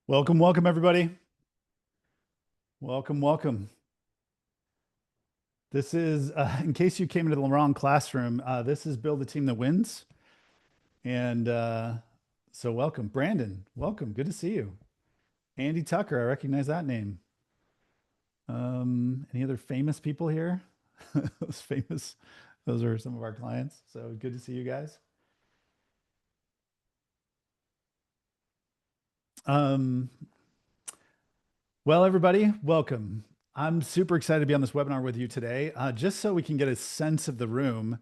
Welcome, welcome, everybody. Welcome, welcome. This is, in case you came into the wrong classroom, this is Build a Team That Wins. And so, welcome. Brandon, welcome. Good to see you. Andy Tucker, I recognize that name. Any other famous people here? Those famous, those are some of our clients. So, good to see you guys. Um, Well, everybody, welcome. I'm super excited to be on this webinar with you today, just so we can get a sense of the room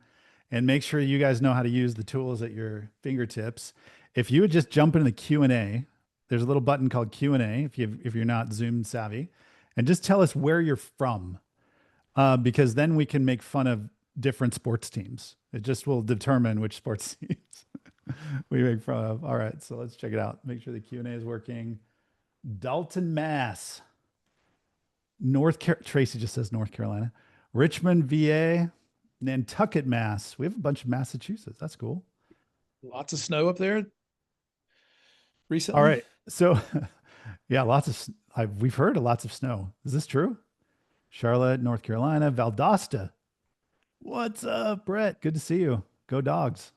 and make sure you guys know how to use the tools at your fingertips. If you would just jump into the Q&A, there's a little button called Q&A if you're not Zoom savvy, and just tell us where you're from, because then we can make fun of different sports teams. It just will determine which sports teams we make fun of. All right, so let's check it out. Make sure the Q&A is working. Dalton, Mass. Tracy just says North Carolina. Richmond, VA, Nantucket, Mass. We have a bunch of Massachusetts. That's cool. Lots of snow up there All recently. right. So, yeah, we've heard of lots of snow. Is this true? Charlotte, North Carolina, Valdosta. What's up, Brett? Good to see you. Go dogs.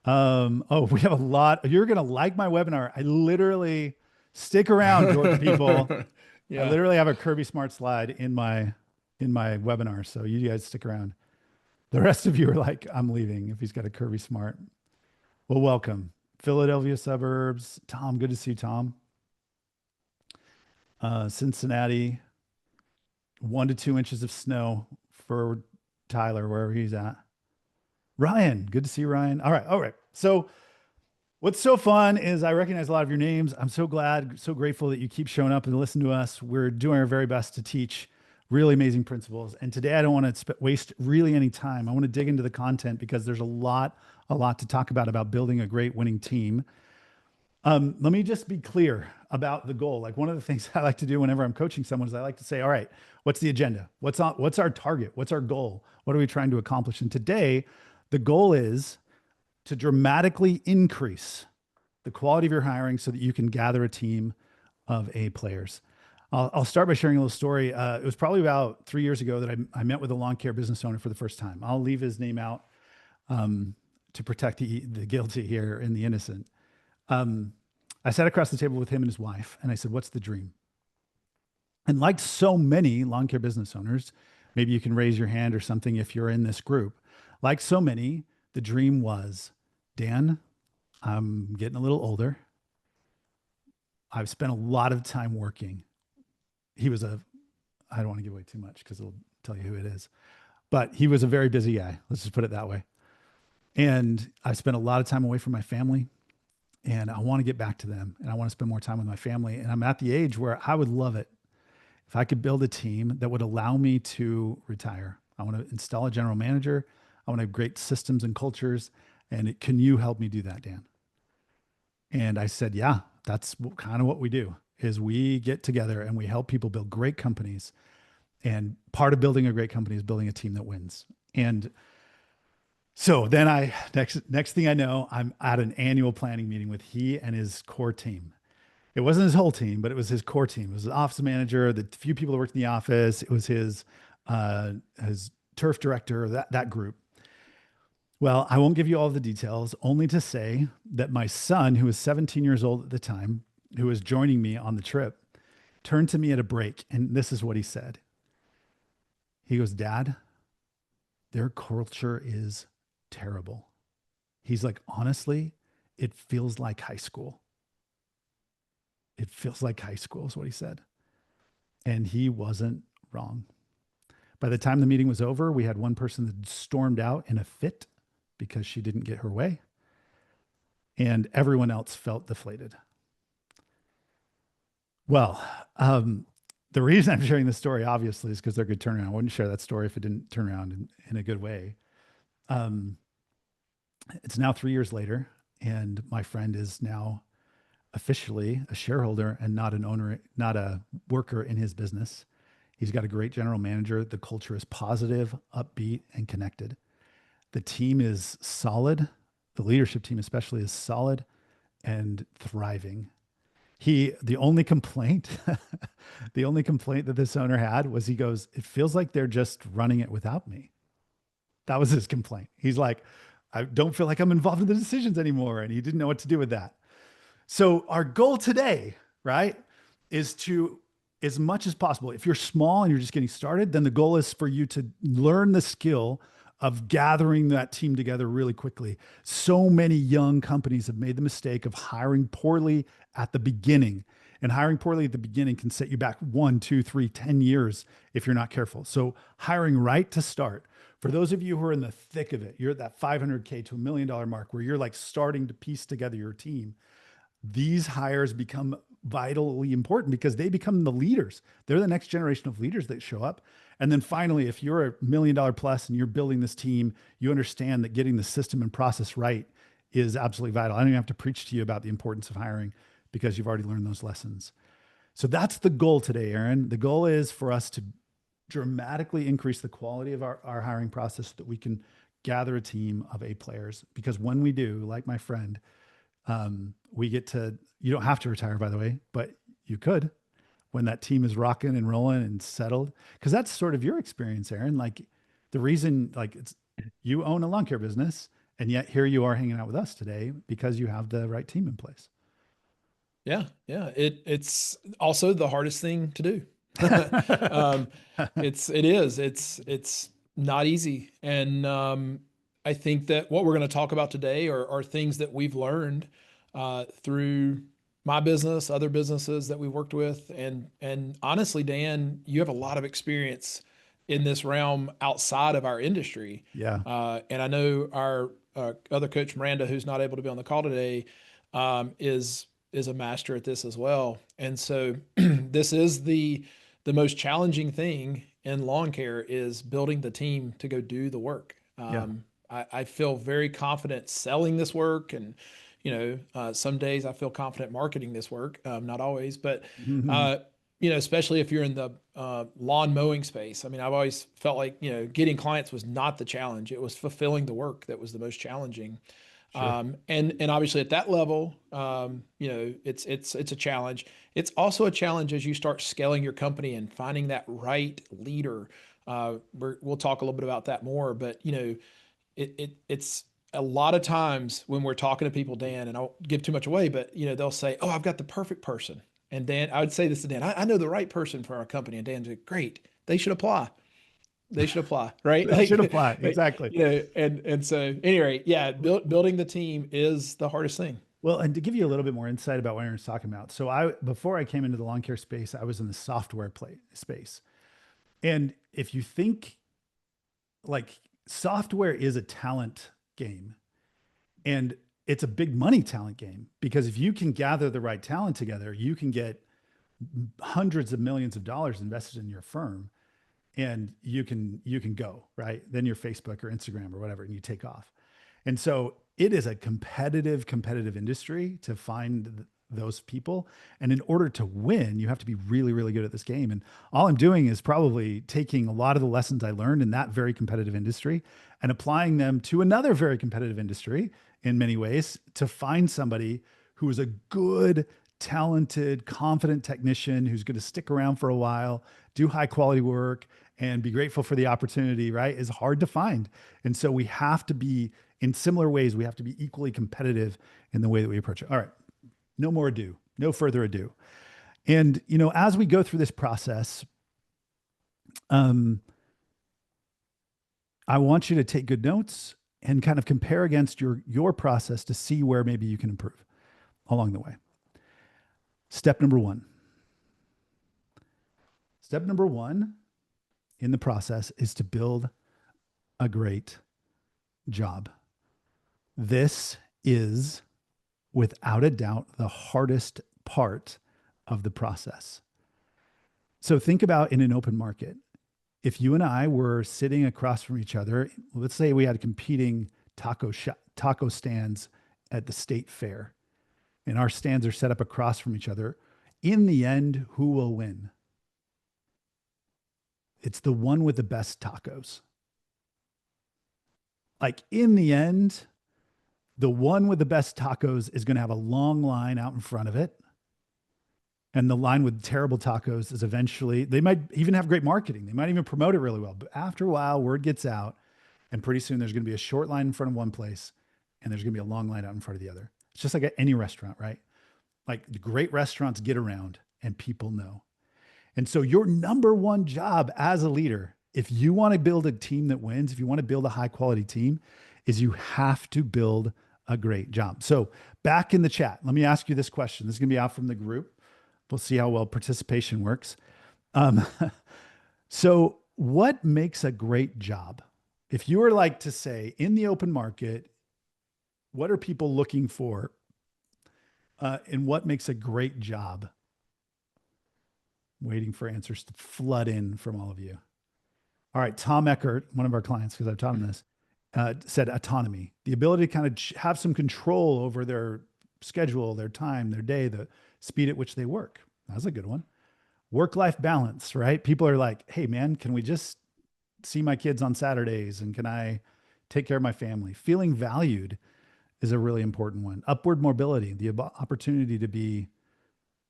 Oh, we have a lot. You're gonna like my webinar. I literally stick around, Georgia people. I Yeah. literally have a Kirby Smart slide in my webinar. So you guys stick around. The rest of you are like, I'm leaving if he's got a Kirby Smart. Well, welcome. Philadelphia suburbs. Tom, good to see you, Tom. Cincinnati, 1 to 2 inches of snow for Tyler, wherever he's at. Ryan, good to see you, Ryan. All right, all right. So what's so fun is I recognize a lot of your names. I'm so glad, so grateful that you keep showing up and listen to us. We're doing our very best to teach really amazing principles. And today I don't want to waste really any time. I want to dig into the content because there's a lot to talk about building a great winning team. Let me just be clear about the goal. Like one of the things I like to do whenever I'm coaching someone is I like to say, all right, what's the agenda? What's our target? What's our goal? What are we trying to accomplish? And today, the goal is to dramatically increase the quality of your hiring so that you can gather a team of A players. I'll start by sharing a little story. It was probably about 3 years ago that I met with a lawn care business owner for the first time. I'll leave his name out to protect the guilty here and the innocent. Um, I sat across the table with him and his wife, and I said, "What's the dream?" And like so many lawn care business owners, maybe you can raise your hand or something if you're in this group. Like so many, the dream was, Dan, I'm getting a little older. I've spent a lot of time working. He was I don't want to give away too much because it'll tell you who it is, but he was a very busy guy. Let's just put it that way. And I've spent a lot of time away from my family and I want to get back to them and I want to spend more time with my family. And I'm at the age where I would love it if I could build a team that would allow me to retire. I want to install a general manager. I want to have great systems and cultures. And can you help me do that, Dan? And I said, yeah, that's kind of what we do is we get together and we help people build great companies. And part of building a great company is building a team that wins. And so then next thing I know, I'm at an annual planning meeting with he and his core team. It wasn't his whole team, but it was his core team. It was the office manager, the few people that worked in the office. It was his turf director, that group. Well, I won't give you all the details, only to say that my son, who was 17 years old at the time, who was joining me on the trip, turned to me at a break, and this is what he said. He goes, Dad, their culture is terrible. He's like, honestly, it feels like high school. It feels like high school, is what he said. And he wasn't wrong. By the time the meeting was over, we had one person that stormed out in a fit because she didn't get her way, and everyone else felt deflated. Well, the reason I'm sharing this story, obviously, is because they're good turnaround. I wouldn't share that story if it didn't turn around in a good way. Um, it's now 3 years later, and my friend is now officially a shareholder and not an owner, not a worker in his business. He's got a great general manager. The culture is positive, upbeat, and connected. The team is solid. The leadership team, especially, is solid and thriving. The only complaint, the only complaint that this owner had was he goes, it feels like they're just running it without me. That was his complaint. He's like, I don't feel like I'm involved in the decisions anymore. And he didn't know what to do with that. So our goal today, right, is to, as much as possible, if you're small and you're just getting started, then the goal is for you to learn the skill of gathering that team together really quickly. So many young companies have made the mistake of hiring poorly at the beginning. And hiring poorly at the beginning can set you back 1, 2, 3, 10 years if you're not careful. So hiring right to start. For those of you who are in the thick of it, you're at that 500K to $1 million mark where you're like starting to piece together your team. These hires become vitally important because they become the leaders. They're the next generation of leaders that show up. And then finally, if you're $1 million plus and you're building this team, you understand that getting the system and process right is absolutely vital. I don't even have to preach to you about the importance of hiring because you've already learned those lessons. So that's the goal today, Aaron. The goal is for us to dramatically increase the quality of our hiring process so that we can gather a team of A players. Because when we do, like my friend, we get to, you don't have to retire, by the way, but you could when that team is rocking and rolling and settled. Cause that's sort of your experience, Aaron. Like the reason, like it's, you own a lawn care business and yet here you are hanging out with us today because you have the right team in place. Yeah, yeah. It's also the hardest thing to do. um, it's not easy, and I think that what we're going to talk about today are things that we've learned through my business, other businesses that we worked with, and honestly, Dan, you have a lot of experience in this realm outside of our industry, Yeah. and I know our other coach Miranda, who's not able to be on the call today, is a master at this as well. And so this is the most challenging thing in lawn care is building the team to go do the work. Yeah. I feel very confident selling this work, and some days I feel confident marketing this work. Not always, but Mhm. uh, especially if you're in the lawn mowing space. I mean, I've always felt like getting clients was not the challenge; it was fulfilling the work that was the most challenging. Sure. And obviously at that level, it's a challenge. It's also a challenge as you start scaling your company and finding that right leader. We'll talk a little bit about that more, but it's a lot of times when we're talking to people, Dan, and I won't give too much away, but they'll say, "Oh, I've got the perfect person." And Dan, I would say this to Dan, I know the right person for our company. And Dan's like, "Great, they should apply." They should apply, right? They should Like, apply. like, Exactly. and so anyway, yeah, building the team is the hardest thing. Well, and to give you a little bit more insight about what Aaron's talking about. So I, before I came into the lawn care space, I was in the software play space. And if you think like software is a talent game and it's a big money talent game because if you can gather the right talent together, you can get hundreds of millions of dollars invested in your firm and you can go, right? Then you're Facebook or Instagram or whatever and you take off. And so it is a competitive industry to find those people. And in order to win, you have to be really, really good at this game. And all I'm doing is probably taking a lot of the lessons I learned in that very competitive industry and applying them to another very competitive industry in many ways to find somebody who is a good, talented, confident technician who's going to stick around for a while, do high quality work, and be grateful for the opportunity, right? Is hard to find. And so we have to be in similar ways, we have to be equally competitive in the way that we approach it. All right, no more ado, no further ado. And as we go through this process, um, I want you to take good notes and kind of compare against your process to see where maybe you can improve along the way. Step number one. Step number one in the process is to build a great job. This is without a doubt the hardest part of the process. So think about in an open market. If you and I were sitting across from each other, let's say we had competing taco stands at the state fair, and our stands are set up across from each other. In the end, who will win? It's the one with the best tacos. Like in the end, the one with the best tacos is going to have a long line out in front of it. And the line with terrible tacos is eventually, they might even have great marketing. They might even promote it really well. But after a while, word gets out, and pretty soon there's going to be a short line in front of one place and there's going to be a long line out in front of the other. It's just like at any restaurant, right? Like the great restaurants get around and people know. And so, your number one job as a leader, if you want to build a team that wins, if you want to build a high quality team, is you have to build a great job. So, back in the chat, let me ask you this question. This is going to be out from the group. We'll see how well participation works. Um, so, what makes a great job? If you were like to say in the open market, what are people looking for, and what makes a great job? Waiting for answers to flood in from all of you. All right, Tom Eckert, one of our clients, because I've taught him this, said autonomy, the ability to kind of have some control over their schedule, their time, their day, the speed at which they work. That's a good one. Work-life balance, right? People are like, hey, man, can we just see my kids on Saturdays? And can I take care of my family? Feeling valued is a really important one. Upward mobility, the opportunity to be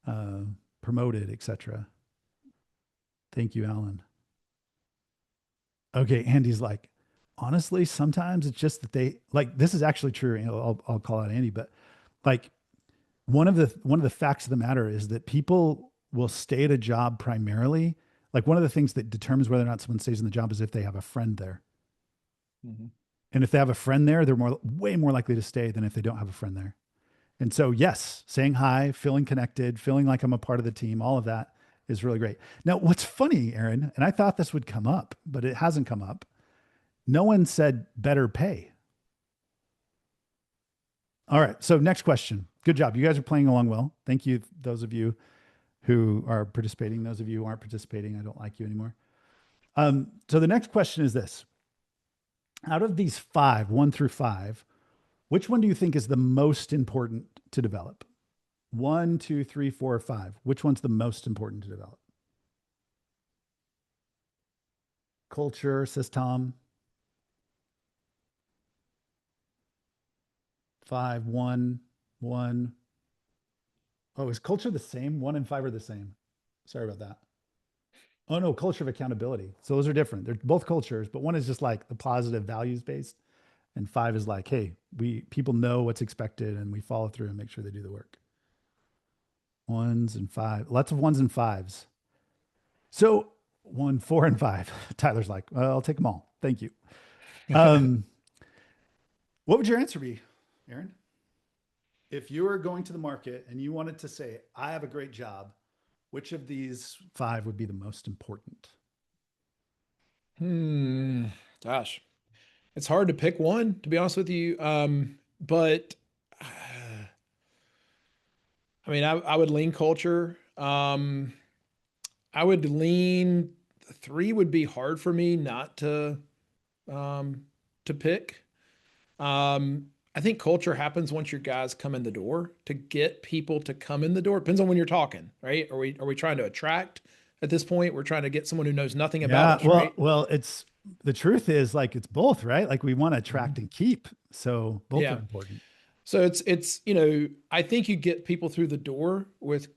uh, promoted, etc. Thank you, Alan. Okay, Andy's like, honestly, sometimes it's just that they like this is actually true. I'll call out Andy, but like one of the facts of the matter is that people will stay at a job primarily. Like one of the things that determines whether or not someone stays in the job is if they have a friend there. Mhm. And if they have a friend there, they're way more likely to stay than if they don't have a friend there. And so, yes, saying hi, feeling connected, feeling like I'm a part of the team, all of that is really great. Now, what's funny, Aaron, and I thought this would come up, but it hasn't come up. No one said better pay. All right. So, next question. Good job. You guys are playing along well. Thank you, those of you who are participating. Those of you who aren't participating, I don't like you anymore. So, the next question is this: out of these five, one through five, which one do you think is the most important to develop? One, two, three, four, five. Which one's the most important to develop? Culture, says Tom. Five, one, one. Oh, is culture the same? One and five are the same. Sorry about that. Oh no, culture of accountability. So those are different. They're both cultures, but one is just like the positive values based, and five is like, hey, we people know what's expected and we follow through and make sure they do the work. Ones and five, lots of ones and fives. So one, four, and five. Tyler's like, well, I'll take them all. Thank you. Um, what would your answer be, Aaron? If you were going to the market and you wanted to say, I have a great job, which of these five would be the most important? Hmm. Gosh, it's hard to pick one, to be honest with you. But I mean, I would lean culture. I would lean three would be hard for me not um, to pick. I think culture happens once your guys come in the door. To get people to come in the door depends on when you're talking, right? Are we trying to attract at this point? We're trying to get someone who knows nothing about Yeah, us, right? it's the truth is like it's both, right? Like we want to attract Mhm. and keep. So both are Yeah. important. So it's I think you get people through the door with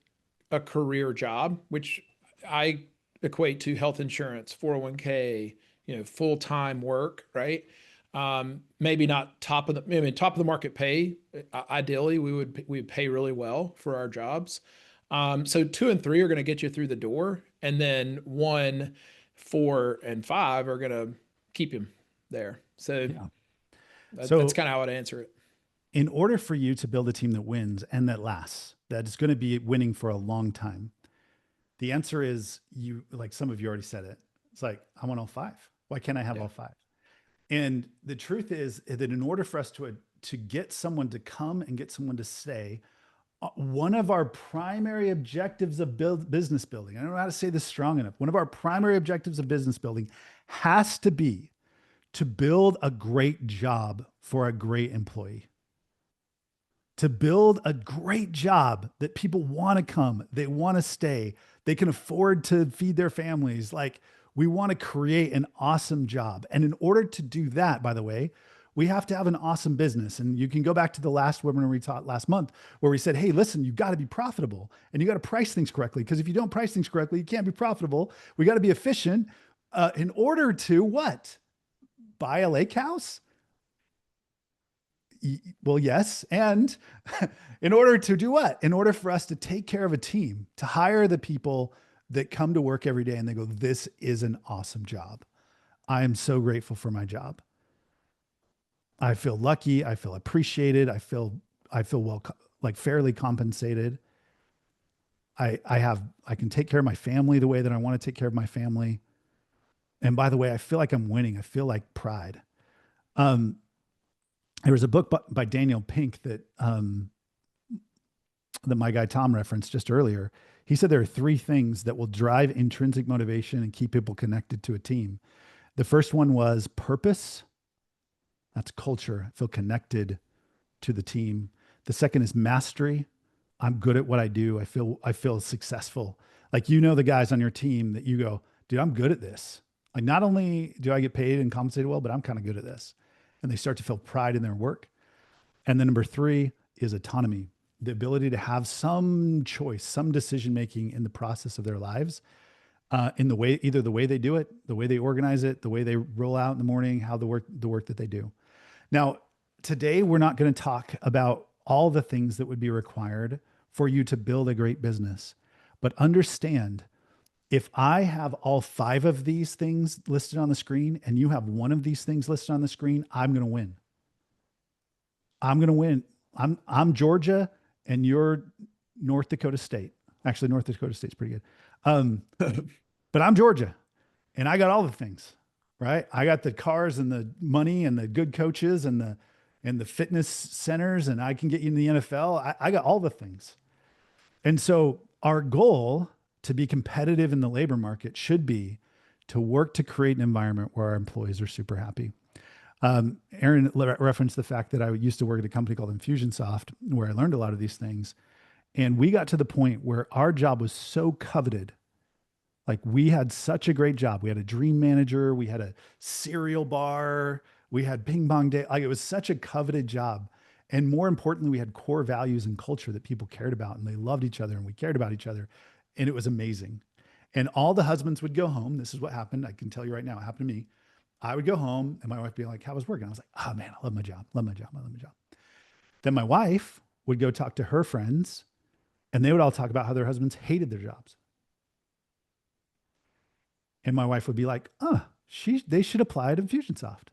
a career job, which I equate to health insurance, 401k, full-time work, right? Maybe not top of the, I mean, top of the market pay. Ideally, we would pay really well for our jobs. So two and three are going to get you through the door, and then one, four, and five are going to keep him there. So Yeah. that's So kind of how I'd answer it. in order for you to build a team that wins and that lasts, that is going to be winning for a long time, the answer is you, like some of you already said it. It's like, I want all five. Why can't I have Yeah. all five? And the truth is that in order for us to get someone to come and get someone to stay, one of our primary objectives of business building, I don't know how to say this strong enough. One of our primary objectives of business building has to be to build a great job for a great employee, to build a great job that people want to come, they want to stay, they can afford to feed their families. Like we want to create an awesome job. And in order to do that, by the way, we have to have an awesome business. And you can go back to the last webinar we taught last month where we said, hey, listen, you've got to be profitable and you got to price things correctly. Because if you don't price things correctly, you can't be profitable. We got to be efficient in order to what? Buy a lake house? Well, yes. And in order to do what? In order for us to take care of a team, to hire the people that come to work every day and they go, this is an awesome job. I am so grateful for my job. I feel lucky. I feel appreciated. I feel well, like fairly compensated. I can take care of my family the way that I want to take care of my family. And by the way, I feel like I'm winning. I feel like pride. Um, there was a book by Daniel Pink that my guy Tom referenced just earlier. He said there are three things that will drive intrinsic motivation and keep people connected to a team. The first one was purpose. That's culture. I feel connected to the team. The second is mastery. I'm good at what I do. I feel successful. Like, you know, the guys on your team that you go, dude, I'm good at this. Like, not only do I get paid and compensated well, but I'm kind of good at this. And they start to feel pride in their work. And then number three is autonomy, the ability to have some choice, some decision making in the process of their lives, in the way, either the way they do it, the way they organize it, the way they roll out in the morning, how the work that they do. Now, today we're not going to talk about all the things that would be required for you to build a great business, but understand, if I have all five of these things listed on the screen and you have one of these things listed on the screen, I'm going to win. I'm going to win. I'm Georgia and you're North Dakota State. Actually, North Dakota State's pretty good. But I'm Georgia and I got all the things, right? I got the cars and the money and the good coaches and the fitness centers, and I can get you in the NFL. I got all the things. And so our goal to be competitive in the labor market should be to work to create an environment where our employees are super happy. Aaron referenced the fact that I used to work at a company called Infusionsoft, where I learned a lot of these things. And we got to the point where our job was so coveted. Like, we had such a great job. We had a dream manager. We had a cereal bar. We had ping pong day. Like, it was such a coveted job. And more importantly, we had core values and culture that people cared about, and they loved each other and we cared about each other. And it was amazing. And all the husbands would go home. This is what happened. I can tell you right now, it happened to me. I would go home and my wife would be like, how was work? And I was like, oh man, I love my job. Love my job. I love my job. Then my wife would go talk to her friends and they would all talk about how their husbands hated their jobs. And my wife would be like, oh, they should apply at Infusionsoft.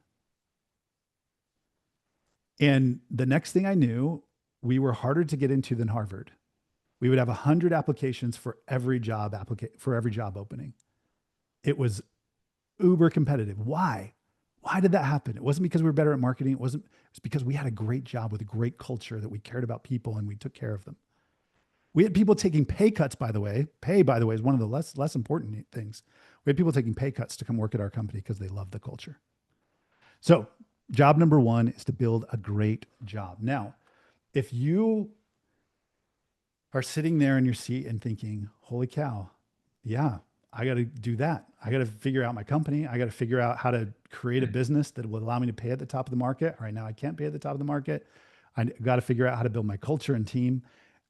And the next thing I knew, we were harder to get into than Harvard. We would have 100 applications for every job opening. It was uber competitive. Why? Why did that happen? It wasn't because we were better at marketing. It was because we had a great job with a great culture, that we cared about people and we took care of them. We had people taking pay cuts, by the way. Pay, by the way, is one of the less important things. We had people taking pay cuts to come work at our company because they love the culture. So job number one is to build a great job. Now, if you are sitting there in your seat and thinking, holy cow, yeah, I got to do that. I got to figure out my company. I got to figure out how to create a business that will allow me to pay at the top of the market. Right now, I can't pay at the top of the market. I got to figure out how to build my culture and team.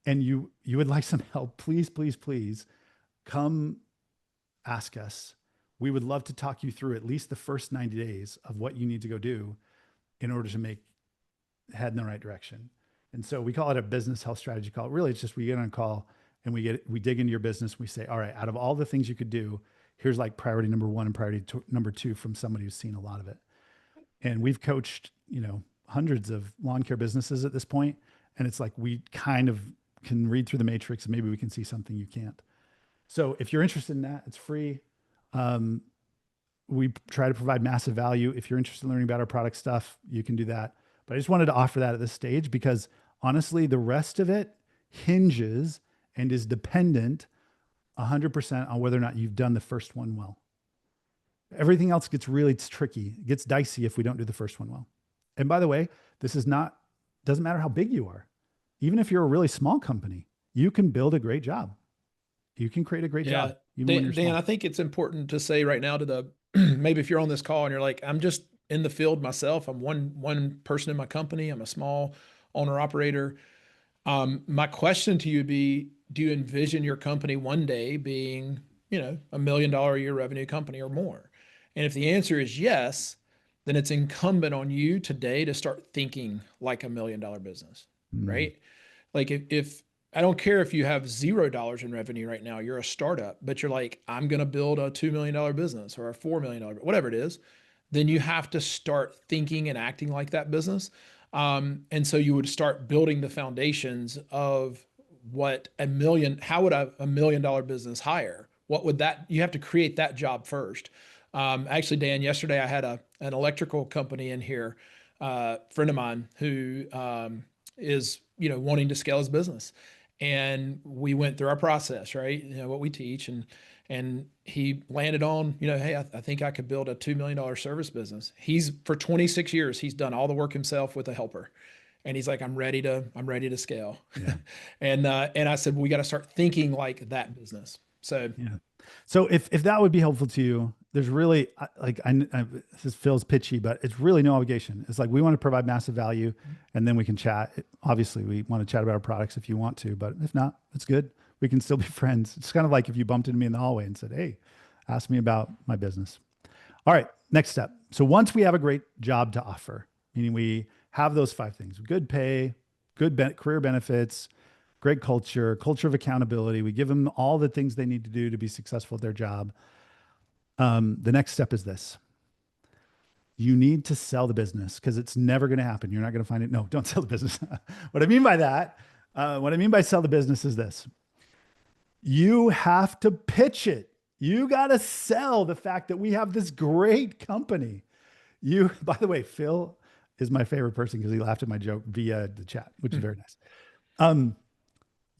And you would like some help, please, please, please come ask us. We would love to talk you through at least the first 90 days of what you need to go do in order to head in the right direction. And so we call it a business health strategy call. Really, it's just, we get on a call and we dig into your business. We say, all right, out of all the things you could do, here's like priority number one and priority number two from somebody who's seen a lot of it. And we've coached, hundreds of lawn care businesses at this point. And it's like, we kind of can read through the matrix and maybe we can see something you can't. So if you're interested in that, it's free. We try to provide massive value. If you're interested in learning about our product stuff, you can do that. But I just wanted to offer that at this stage because honestly, the rest of it hinges and is dependent 100% on whether or not you've done the first one well. Everything else gets really tricky. It gets dicey if we don't do the first one well. And by the way, doesn't matter how big you are. Even if you're a really small company, you can build a great job. You can create a great job. Dan, I think it's important to say right now to maybe if you're on this call and you're like, I'm just in the field myself. I'm one person in my company. I'm a small owner operator. My question to you would be, do you envision your company one day being, $1 million a year revenue company or more? And if the answer is yes, then it's incumbent on you today to start thinking like $1 million business, Mm, right? Like if I don't care if you have $0 in revenue right now, you're a startup, but you're like, I'm going to build a $2 million business or a $4 million, whatever it is, then you have to start thinking and acting like that business. And so you would start building the foundations of how would a $1 million business hire? What would that, you have to create that job first. Actually, Dan, yesterday I had an electrical company in here, friend of mine who is, wanting to scale his business. And we went through our process, right? What we teach, and he landed on, hey, I think I could build a $2 million service business. He's for 26 years, he's done all the work himself with a helper. And he's like, I'm ready to scale. yeah. And I said, well, we got to start thinking like that business. So Yeah. So if that would be helpful to you, there's really this feels pitchy, but it's really no obligation. It's like we want to provide massive value, and then we can chat. Obviously, we want to chat about our products if you want to, but if not, it's good. We can still be friends. It's kind of like if you bumped into me in the hallway and said, "Hey, ask me about my business." All right, next step. So once we have a great job to offer, meaning we have those five things: good pay, career benefits, great culture, culture of accountability. We give them all the things they need to do to be successful at their job. The next step is this. You need to sell the business because it's never going to happen. You're not going to find it. No, don't sell the business. What I mean by that, what I mean by sell the business is this. You have to pitch it. You got to sell the fact that we have this great company. By the way, Phil is my favorite person because he laughed at my joke via the chat, which is very nice. Um,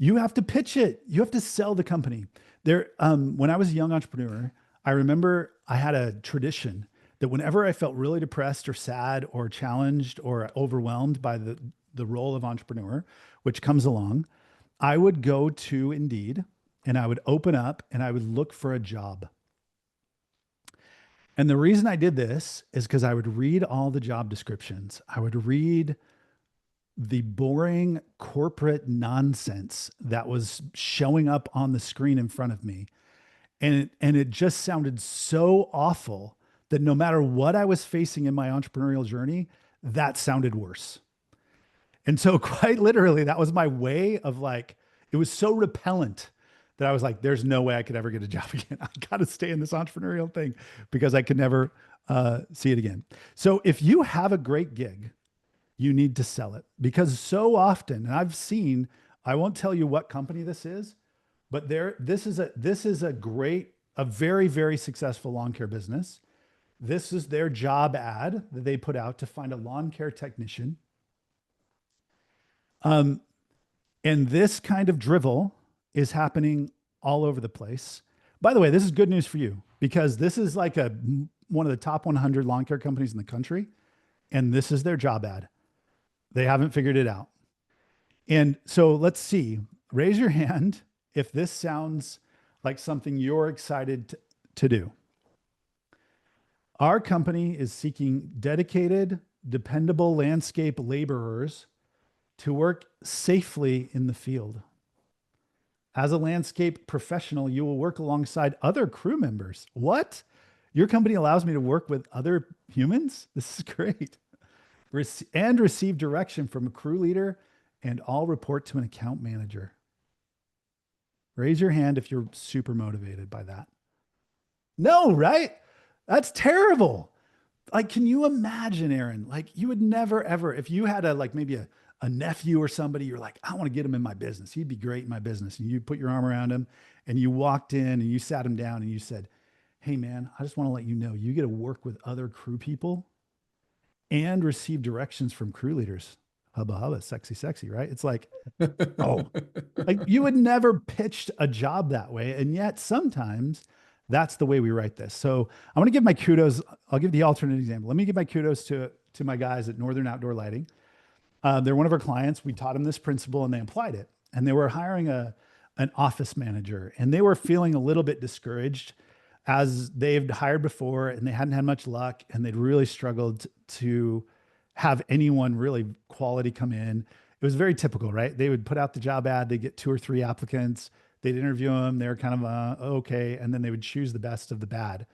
you have to pitch it. You have to sell the company. When I was a young entrepreneur, I remember I had a tradition that whenever I felt really depressed or sad or challenged or overwhelmed by the role of entrepreneur, which comes along, I would go to Indeed and I would open up and I would look for a job. And the reason I did this is because I would read all the job descriptions. I would read the boring corporate nonsense that was showing up on the screen in front of me. And it just sounded so awful that no matter what I was facing in my entrepreneurial journey, that sounded worse. And so quite literally, that was my way of like, it was so repellent that I was like, there's no way I could ever get a job again. I got to stay in this entrepreneurial thing because I could never see it again. So if you have a great gig, you need to sell it because so often, and I've seen, I won't tell you what company this is, but this is a very, very successful lawn care business. This is their job ad that they put out to find a lawn care technician. Um, and this kind of drivel is happening all over the place. By the way, this is good news for you because this is like one of the top 100 lawn care companies in the country, and this is their job ad. They haven't figured it out. And so let's see. Raise your hand if this sounds like something you're excited to do. Our company is seeking dedicated, dependable landscape laborers to work safely in the field. As a landscape professional, you will work alongside other crew members. What? Your company allows me to work with other humans? This is great. And receive direction from a crew leader and all report to an account manager. Raise your hand if you're super motivated by that. No, right? That's terrible. Like, can you imagine, Aaron? Like, you would never, ever, if you had maybe a nephew or somebody, you're like, I want to get him in my business. He'd be great in my business. And you put your arm around him and you walked in and you sat him down and you said, hey, man, I just want to let you know you get to work with other crew people and receive directions from crew leaders. Hubba hubba, sexy, sexy, right? It's like, oh, like you would never pitch a job that way. And yet sometimes that's the way we write this. So I want to give my kudos. I'll give the alternate example. Let me give my kudos to my guys at Northern Outdoor Lighting. They're one of our clients. We taught them this principle and they applied it. And they were hiring an office manager and they were feeling a little bit discouraged as they've hired before and they hadn't had much luck and they'd really struggled to have anyone really quality come in. It was very typical, right? They would put out the job ad, they'd get two or three applicants, they'd interview them, they're kind of okay, and then they would choose the best of the bad.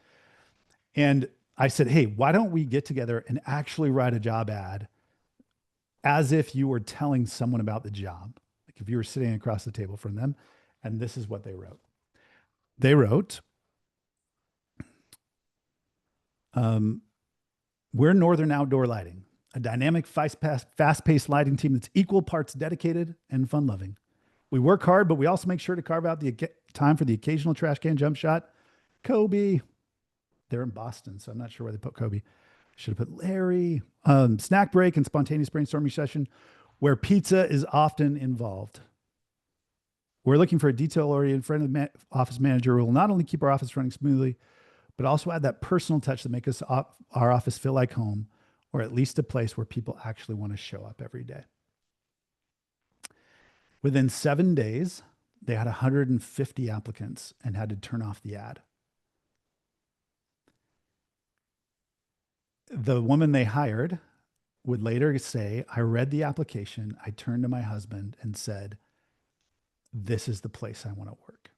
And I said, hey, why don't we get together and actually write a job ad as if you were telling someone about the job, like if you were sitting across the table from them. And this is what they wrote. They wrote, um, we're Northern Outdoor Lighting, a dynamic, fast-paced lighting team that's equal parts dedicated and fun-loving. We work hard, but we also make sure to carve out the time for the occasional trash can jump shot. Kobe. They're in Boston, so I'm not sure where they put Kobe. Should have put Larry. Snack break and spontaneous brainstorming session where pizza is often involved. We're looking for a detail-oriented friendly office manager who will not only keep our office running smoothly, but also add that personal touch that makes our office feel like home, or at least a place where people actually want to show up every day. Within 7 days, they had 150 applicants and had to turn off the ad. The woman they hired would later say, I read the application. I turned to my husband and said, this is the place I want to work.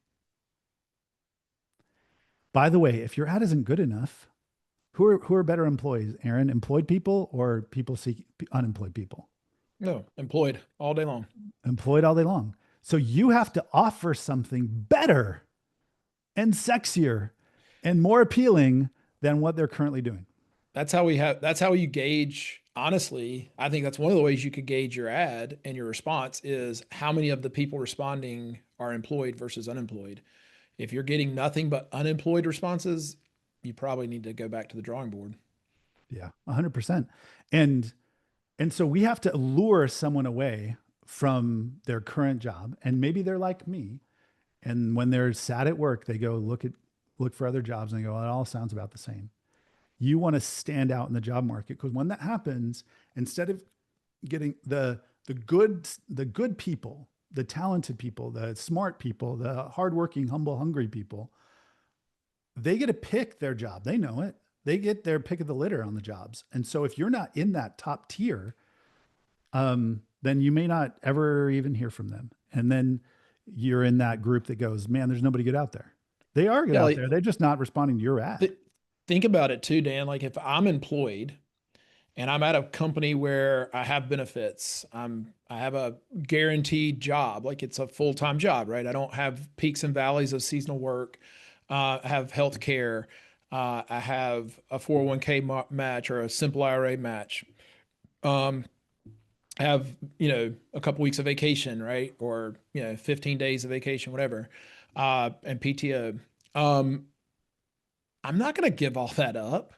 By the way, if your ad isn't good enough, who are better employees, Aaron? Employed people or people seek unemployed people? No, employed all day long. Employed all day long. So you have to offer something better and sexier and more appealing than what they're currently doing. That's how you gauge. Honestly, I think that's one of the ways you could gauge your ad and your response is how many of the people responding are employed versus unemployed. If you're getting nothing but unemployed responses, you probably need to go back to the drawing board. Yeah, 100%. And and so we have to lure someone away from their current job, and maybe they're like me, and when they're sad at work, they go look for other jobs and they go, it all sounds about the same. You want to stand out in the job market because when that happens, instead of getting the good people, the talented people, the smart people, the hardworking, humble, hungry people, they get to pick their job. They know it. They get their pick of the litter on the jobs. And so if you're not in that top tier, then you may not ever even hear from them. And then you're in that group that goes, man, there's nobody good out there. They are good Yeah, out like there. They're just not responding to your ad. think about it too, Dan. Like if I'm employed and I'm at a company where I have benefits, I have a guaranteed job, like it's a full-time job, right? I don't have peaks and valleys of seasonal work. I have health care. I have a 401k match or a simple IRA match. Um, I have, a couple weeks of vacation, right? Or, 15 days of vacation, whatever, and PTO. Um, I'm not going to give all that up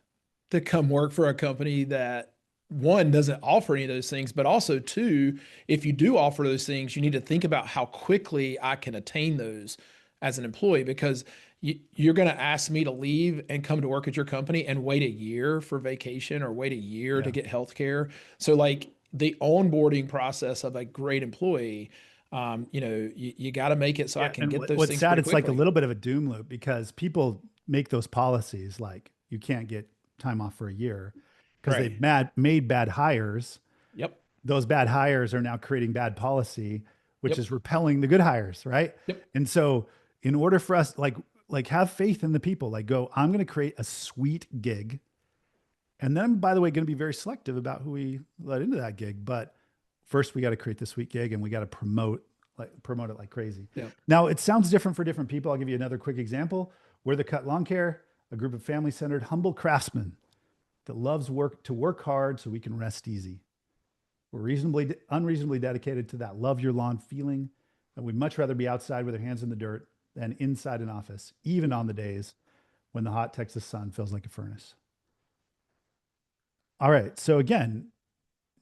to come work for a company that one doesn't offer any of those things, but also two, if you do offer those things, you need to think about how quickly I can attain those as an employee because you're going to ask me to leave and come to work at your company and wait a year for vacation or wait a year to Yeah. get health care. So like the onboarding process of a great employee, you got to make it so I Yeah. can And get those what's things sad, pretty it's like a quickly. little bit of a doom loop because people make those policies like you can't get time off for a year because Right. they've made bad hires. Yep. Those bad hires are now creating bad policy, which Yep. is repelling the good hires, right? Yep. And so in order for us like have faith in the people, like go, I'm going to create a sweet gig. And then by the way, going to be very selective about who we let into that gig, but first we got to create the sweet gig and we got to promote it like crazy. Yep. Now it sounds different for different people. I'll give you another quick example. We're the Cut Lawn Care, a group of family-centered, humble craftsmen that loves work hard so we can rest easy. We're unreasonably dedicated to that love your lawn feeling, and we'd much rather be outside with our hands in the dirt than inside an office, even on the days when the hot Texas sun feels like a furnace. All right. So again,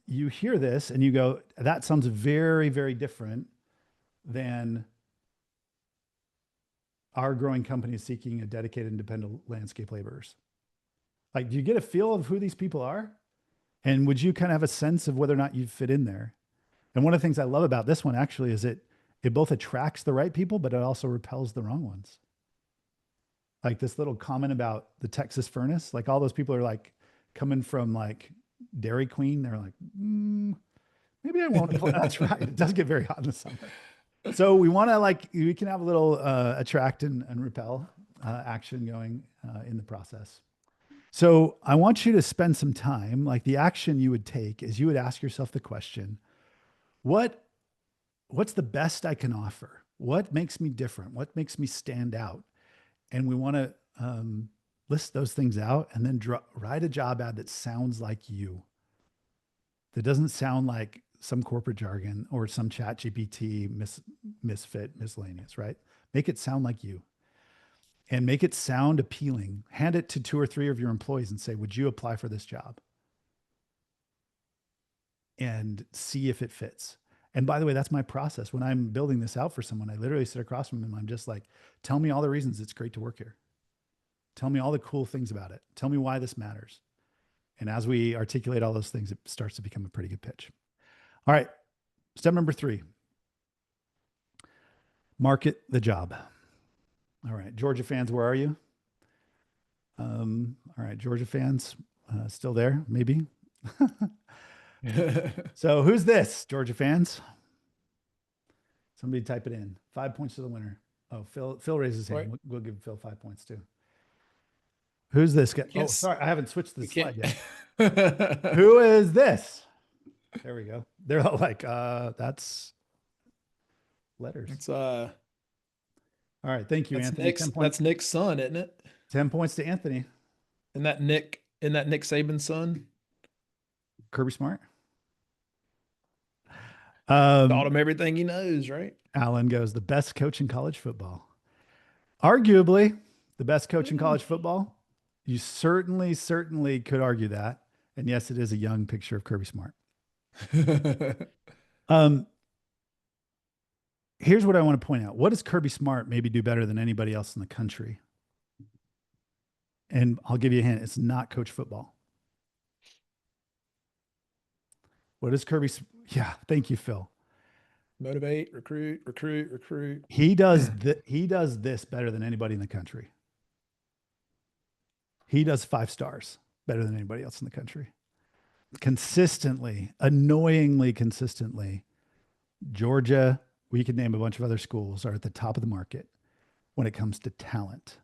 you hear this and you go, that sounds very, very different than our growing company seeking a dedicated independent landscape laborers. Like, do you get a feel of who these people are? And would you kind of have a sense of whether or not you fit in there? And one of the things I love about this one actually is it both attracts the right people, but it also repels the wrong ones. like this little comment about the Texas furnace. Like all those people are like coming from like Dairy Queen. They're like, maybe I won't apply. That's right. It does get very hot in the summer. So we want to like, we can have a little attract and repel action going in the process. So I want you to spend some time, like the action you would take is you would ask yourself the question, what what's the best I can offer? What makes me different? What makes me stand out? And we want to list those things out and then write a job ad that sounds like you, that doesn't sound like some corporate jargon or some chat GPT misfit miscellaneous, right? Make it sound like you and make it sound appealing. Hand it to two or three of your employees and say, would you apply for this job? And see if it fits. And by the way, that's my process. When I'm building this out for someone, I literally sit across from them. I'm just like, tell me all the reasons it's great to work here. Tell me all the cool things about it. Tell me why this matters. And as we articulate all those things, it starts to become a pretty good pitch. All right. Step number 3, market the job. All right. Georgia fans, where are you? All right. Georgia fans, still there? Maybe. So who's this, Georgia fans? Somebody type it in. 5 points to the winner. Oh, Phil raises his hand. Right. We'll give Phil 5 points too. Who's this guy? Oh, Yes. sorry. I haven't switched the You slide can't. yet. Who is this? There we go. They're all like, that's letters. It's All right. Thank you, Anthony. 10 points. That's Nick's son, isn't it? 10 points to Anthony. Isn't that Nick Saban's son? Kirby Smart. Taught him everything he knows, right? Alan goes, the best coach in college football. Arguably, the best coach in college football. You certainly could argue that. And yes, it is a young picture of Kirby Smart. Um, Here's what I want to point out. What does Kirby Smart maybe do better than anybody else in the country? And I'll give you a hint. It's not coach football. What is Kirby? Yeah, thank you, Phil. Motivate, recruit. He does this better than anybody in the country. He does 5 stars better than anybody else in the country. Consistently, annoyingly consistently, Georgia, we could name a bunch of other schools, are at the top of the market when it comes to talent.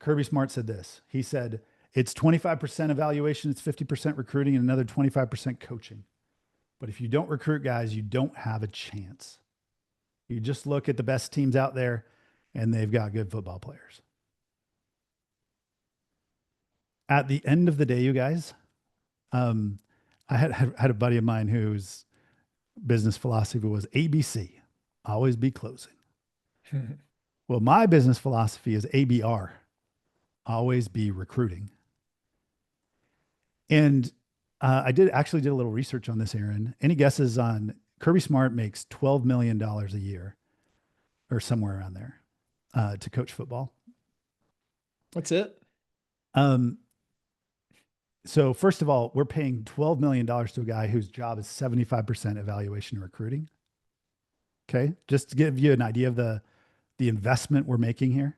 Kirby Smart said this. He said, it's 25% evaluation, it's 50% recruiting, and another 25% coaching. But if you don't recruit guys, you don't have a chance. You just look at the best teams out there, and they've got good football players. At the end of the day, you guys, I had a buddy of mine whose business philosophy was ABC, always be closing. Well, my business philosophy is ABR, always be recruiting. And I actually did a little research on this, Aaron. Any guesses on Kirby Smart makes $12 million a year or somewhere around there to coach football? That's it. So first of all, we're paying $12 million to a guy whose job is 75% evaluation and recruiting. Okay. Just to give you an idea of the investment we're making here.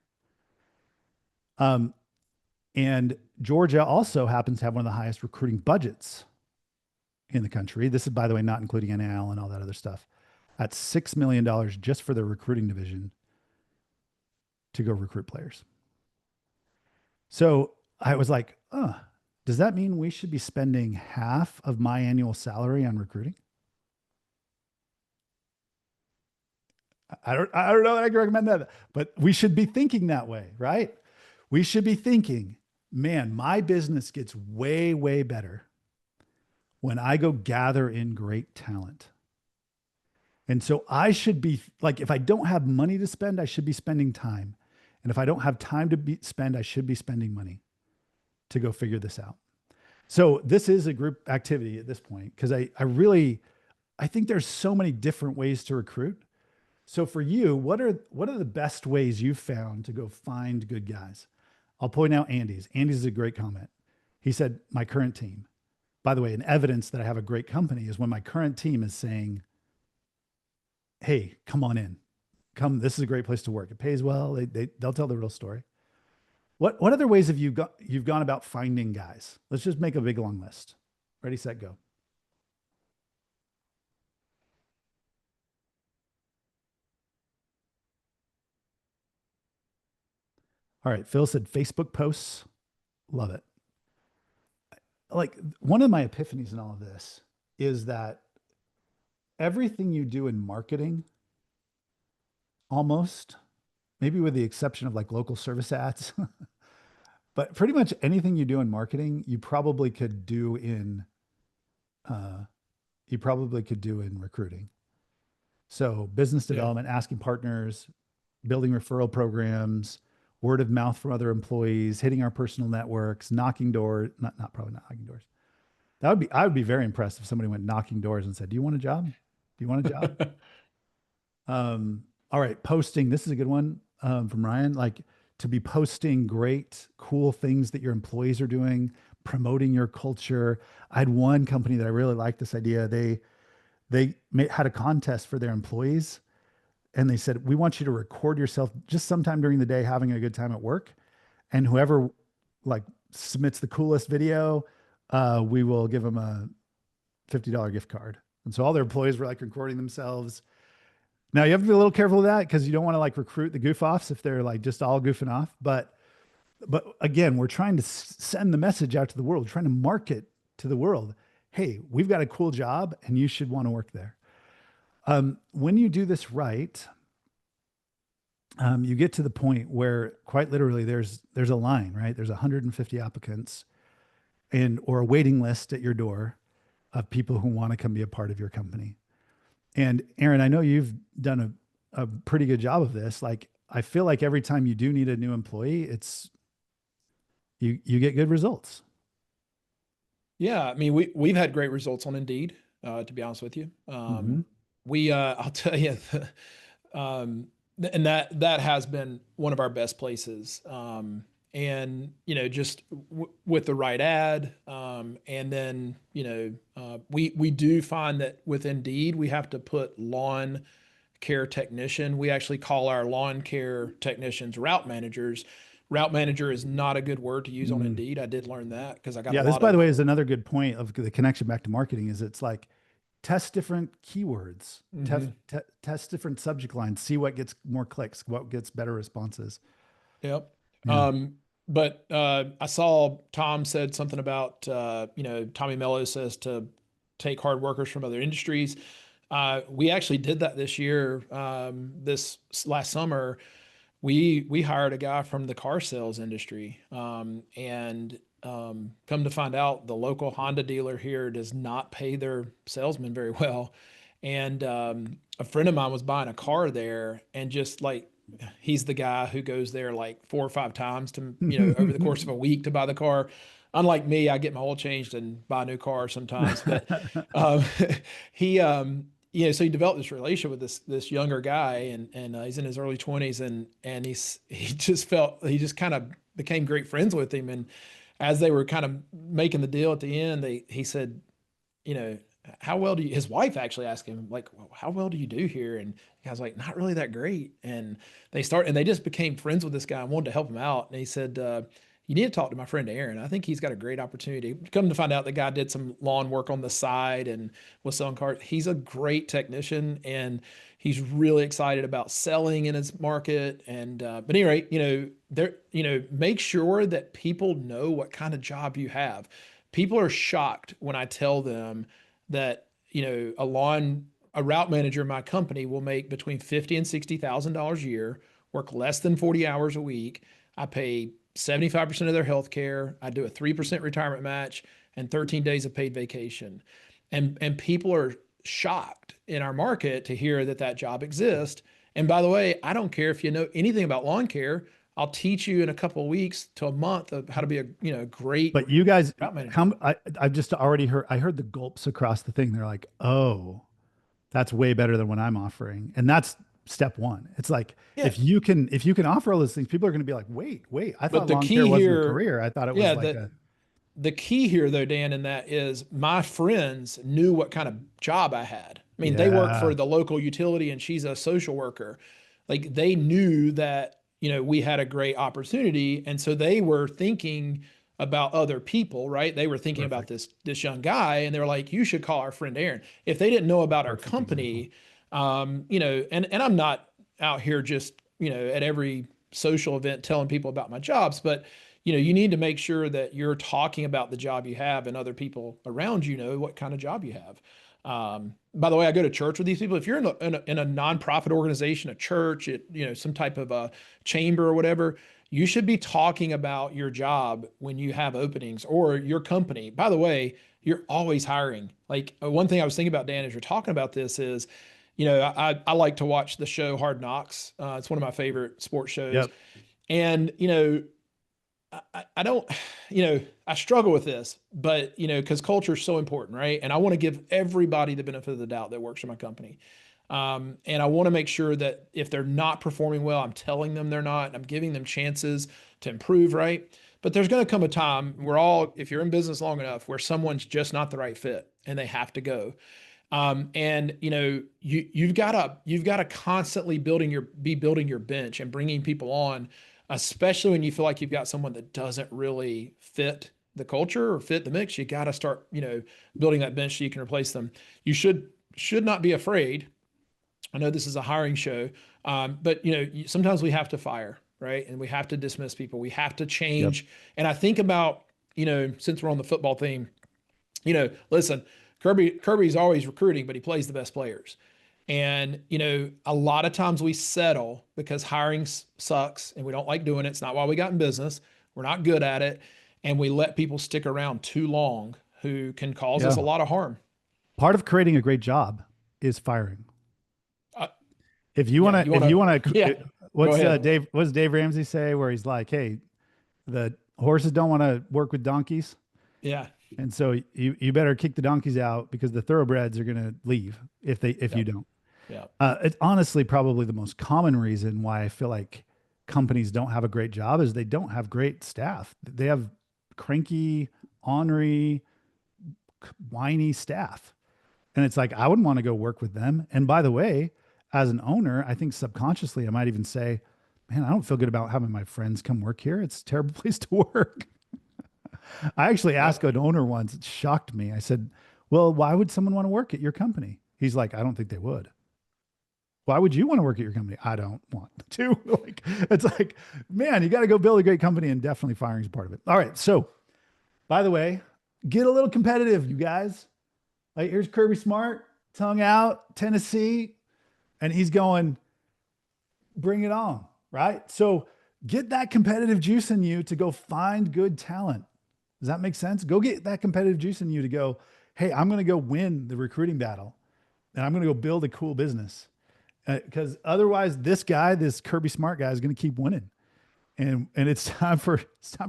And Georgia also happens to have one of the highest recruiting budgets in the country. This is, by the way, not including NIL and all that other stuff. At $6 million just for the recruiting division to go recruit players. So I was like, does that mean we should be spending half of my annual salary on recruiting? I don't know that I can recommend that, but we should be thinking that way, right? We should be thinking, man, my business gets way, way better when I go gather in great talent. And so I should be like, if I don't have money to spend, I should be spending time. And if I don't have time to spend, I should be spending money to go figure this out. So this is a group activity at this point, because I think there's so many different ways to recruit. So for you, what are the best ways you've found to go find good guys? I'll point out Andy's. Andy's is a great comment. He said, my current team. By the way, an evidence that I have a great company is when my current team is saying, hey, come on in. Come, this is a great place to work. It pays well. They'll tell the real story. What other ways have you've gone about finding guys? Let's just make a big long list. Ready, set, go. All right. Phil said Facebook posts. Love it. Like one of my epiphanies in all of this is that everything you do in marketing, almost, maybe with the exception of like local service ads, but pretty much anything you do in marketing, uh, you probably could do in recruiting. So business Yeah. development, asking partners, building referral programs, word of mouth from other employees, hitting our personal networks, knocking doors, not probably not knocking doors. I would be very impressed if somebody went knocking doors and said, "Do you want a job? Do you want a job?" All right, posting. This is a good one from Ryan. Like to be posting great, cool things that your employees are doing, promoting your culture. I had one company that I really liked this idea. Had a contest for their employees, and they said, "We want you to record yourself just sometime during the day having a good time at work, and whoever like submits the coolest video, we will give them a $50 gift card." And so all their employees were like recording themselves. Now you have to be a little careful with that because you don't want to like recruit the goof offs if they're like just all goofing off. But again, we're trying to send the message out to the world, trying to market to the world. Hey, we've got a cool job and you should want to work there. When you do this right, you get to the point where quite literally there's a line, right? There's 150 applicants and or a waiting list at your door of people who want to come be a part of your company. And Aaron, I know you've done a pretty good job of this. Like I feel like every time you do need a new employee, you get good results. Yeah, I mean, we've had great results on Indeed, to be honest with you. Mm-hmm. I'll tell you, and that has been one of our best places. And just with the right ad, and then we do find that with Indeed we have to put lawn care technician. We actually call our lawn care technicians route managers. Route manager is not a good word to use on Mm. Indeed. I did learn that because I got a Yeah, this, lot by the of. way, is another good point of the connection back to marketing. Is it's like test different keywords, Mhm. test different subject lines, see what gets more clicks, what gets better responses. Yep. Yeah. But I saw Tom said something about, Tommy Mello says to take hard workers from other industries. We actually did that this year. This last summer, we hired a guy from the car sales industry, and come to find out, the local Honda dealer here does not pay their salesmen very well. And a friend of mine was buying a car there, and just like he's the guy who goes there like 4 or 5 times to over the course of a week to buy the car. Unlike me, I get my oil changed and buy a new car sometimes. But um, he so he developed this relationship with this younger guy, and he's in his early 20s, and he just kind of became great friends with him. And as they were kind of making the deal at the end, he said, you know, how well do you, his wife actually asked him, like, "Well, how well do you do here?" And the guy's like, "Not really that great." And they just became friends with this guy and wanted to help him out. And he said, "You need to talk to my friend Aaron. I think he's got a great opportunity." Come to find out, the guy did some lawn work on the side and was selling cars. He's a great technician, and he's really excited about selling in his market. And but anyway, make sure that people know what kind of job you have. People are shocked when I tell them that a route manager in my company will make between $50,000 and $60,000 a year, work less than 40 hours a week. I pay 75% of their health care. I do a 3% retirement match and 13 days of paid vacation. And people are shocked in our market to hear that that job exists. And by the way, I don't care if you know anything about lawn care. I'll teach you in a couple of weeks to a month of how to be a great But you guys, route manager. I've just already heard, I heard the gulps across the thing. They're like, oh, that's way better than what I'm offering. And that's step one. It's like, Yeah. if you can offer all those things, people are going to be like, wait, I But thought the lawn care key wasn't a here, career. I thought it was yeah, like a, the key here though, Dan, in that is my friends knew what kind of job I had. I mean, they work yeah. for the local utility and she's a social worker. Like they knew that we had a great opportunity. And so they were thinking about other people, right? They were thinking about Perfect. this young guy, and they were like, you should call our friend Aaron. If they didn't know about our Perfect example. company, and I'm not out here just, at every social event telling people about my jobs, but you need to make sure that you're talking about the job you have and other people around you know what kind of job you have. By the way, I go to church with these people. If you're in a nonprofit organization, a church, some type of a chamber or whatever, you should be talking about your job when you have openings or your company. By the way, you're always hiring. Like one thing I was thinking about, Dan, as you're talking about this is, I like to watch the show Hard Knocks. It's one of my favorite sports shows. Yep. And, I don't, I struggle with this, but, because culture is so important, right? And I want to give everybody the benefit of the doubt that works for my company. And I want to make sure that if they're not performing well, I'm telling them they're not, and I'm giving them chances to improve, right? But there's going to come a time if you're in business long enough, where someone's just not the right fit and they have to go. And you've got to constantly be building your bench and bringing people on, especially when you feel like you've got someone that doesn't really fit the culture or fit the mix. You got to start, building that bench so you can replace them. You should not be afraid. I know this is a hiring show, but sometimes we have to fire, right? And we have to dismiss people. We have to Yep. change. And I think about, since we're on the football theme, listen, Kirby's always recruiting, but he plays the best players. And, a lot of times we settle because hiring sucks and we don't like doing it. It's not why we got in business. We're not good at it. And we let people stick around too long who can cause us Yeah. a lot of harm. Part of creating a great job is firing. Uh, If yeah. you You want to, want to, yeah, go ahead. What does Dave Ramsey say where he's like, hey, the horses don't want to work with donkeys. Yeah. And so you better kick the donkeys out because the thoroughbreds are going to leave if you Yep. don't. Yep. It's honestly probably the most common reason why I feel like companies don't have a great job is they don't have great staff. They have cranky, ornery, whiny staff. And it's like, I wouldn't want to go work with them. And by the way, as an owner, I think subconsciously I might even say, man, I don't feel good about having my friends come work here. It's a terrible place to work. I actually asked Yep. an owner once, it shocked me. I said, well, why would someone want to work at your company? He's like, I don't think they would. Why would you want to work at your company? I don't want to. Like, it's like, man, you got to go build a great company, and definitely firing is part of it. All right. So, by the way, get a little competitive, you guys. Like, here's Kirby Smart, tongue out, Tennessee, and he's going, bring it on. Right. So, get that competitive juice in you to go find good talent. Does that make sense? Go get that competitive juice in you to go, hey, I'm going to go win the recruiting battle and I'm going to go build a cool business. Because otherwise, this Kirby Smart guy, is going to keep winning, and it's time for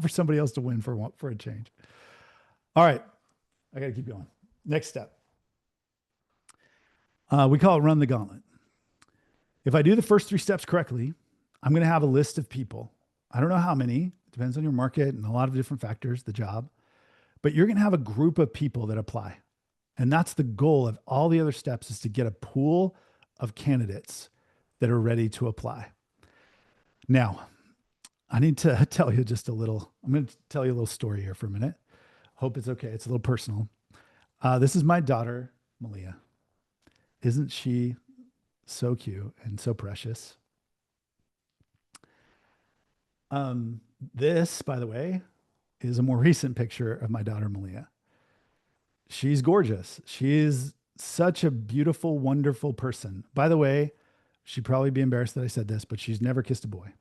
somebody else to win for a change. All right, I got to keep going. Next step, we call it run the gauntlet. If I do the first three steps correctly, I'm going to have a list of people. I don't know how many. It depends on your market and a lot of different factors, the job, but you're going to have a group of people that apply, and that's the goal of all the other steps is to get a pool of candidates that are ready to apply. Now, I need to tell you just a little, I'm going to tell you a little story here for a minute. Hope it's okay. It's a little personal. This is my daughter, Malia. Isn't she so cute and so precious? This, by the way, is a more recent picture of my daughter, Malia. She's gorgeous. She is such a beautiful, wonderful person. By the way, she'd probably be embarrassed that I said this, but she's never kissed a boy.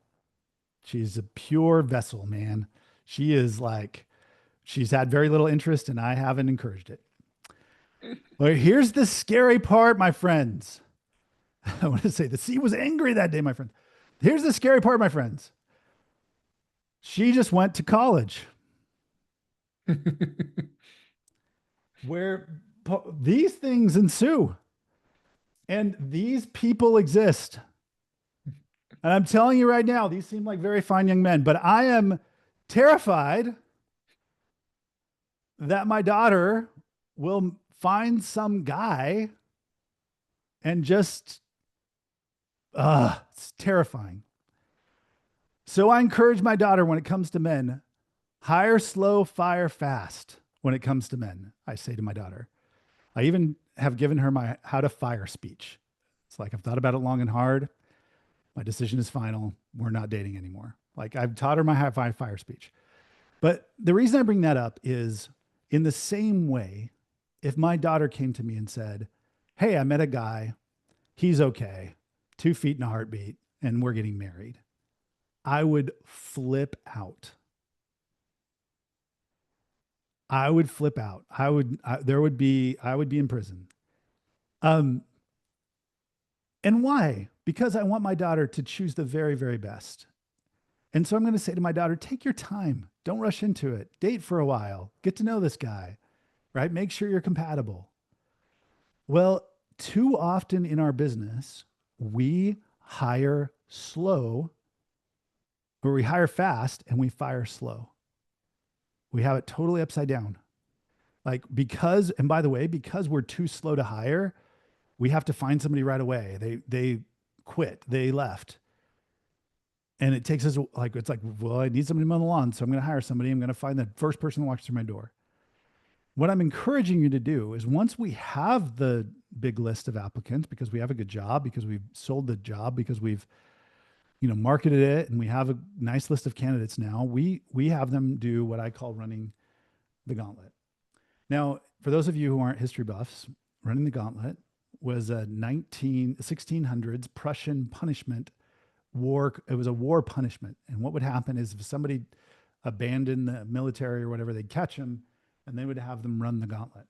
She's a pure vessel, man. She is like, she's had very little interest, and I haven't encouraged it. But here's the scary part, my friends. I want to say the sea was angry that day, my friend. Here's the scary part, my friends. She just went to college where these things ensue and these people exist. And I'm telling you right now, these seem like very fine young men, but I am terrified that my daughter will find some guy and just, it's terrifying. So I encourage my daughter when it comes to men, hire slow, fire fast when it comes to men. I say to my daughter, I even have given her my how to fire speech. It's like, I've thought about it long and hard. My decision is final. We're not dating anymore. Like, I've taught her my how to fire speech. But the reason I bring that up is, in the same way, if my daughter came to me and said, hey, I met a guy, he's okay, 2 feet in a heartbeat, and we're getting married, I would flip out. I would flip out. I would be in prison. Um, and why? Because I want my daughter to choose the very, very best. And so I'm going to say to my daughter, take your time. Don't rush into it. Date for a while. Get to know this guy, right? Make sure you're compatible. Well, too often in our business, we hire slow, or we hire fast and we fire slow. We have it totally upside down. Like, because, and by the way, because we're too slow to hire, we have to find somebody right away. They quit, they left. And it takes us, like, it's like, well, I need somebody to mow the lawn. So I'm going to hire somebody. I'm going to find the first person who walks through my door. What I'm encouraging you to do is, once we have the big list of applicants, because we have a good job, because we've sold the job, because we've, marketed it, and we have a nice list of candidates now, we have them do what I call running the gauntlet. Now, for those of you who aren't history buffs, running the gauntlet was a 1600s Prussian punishment war. It was a war punishment. And what would happen is, if somebody abandoned the military or whatever, they'd catch them and they would have them run the gauntlet.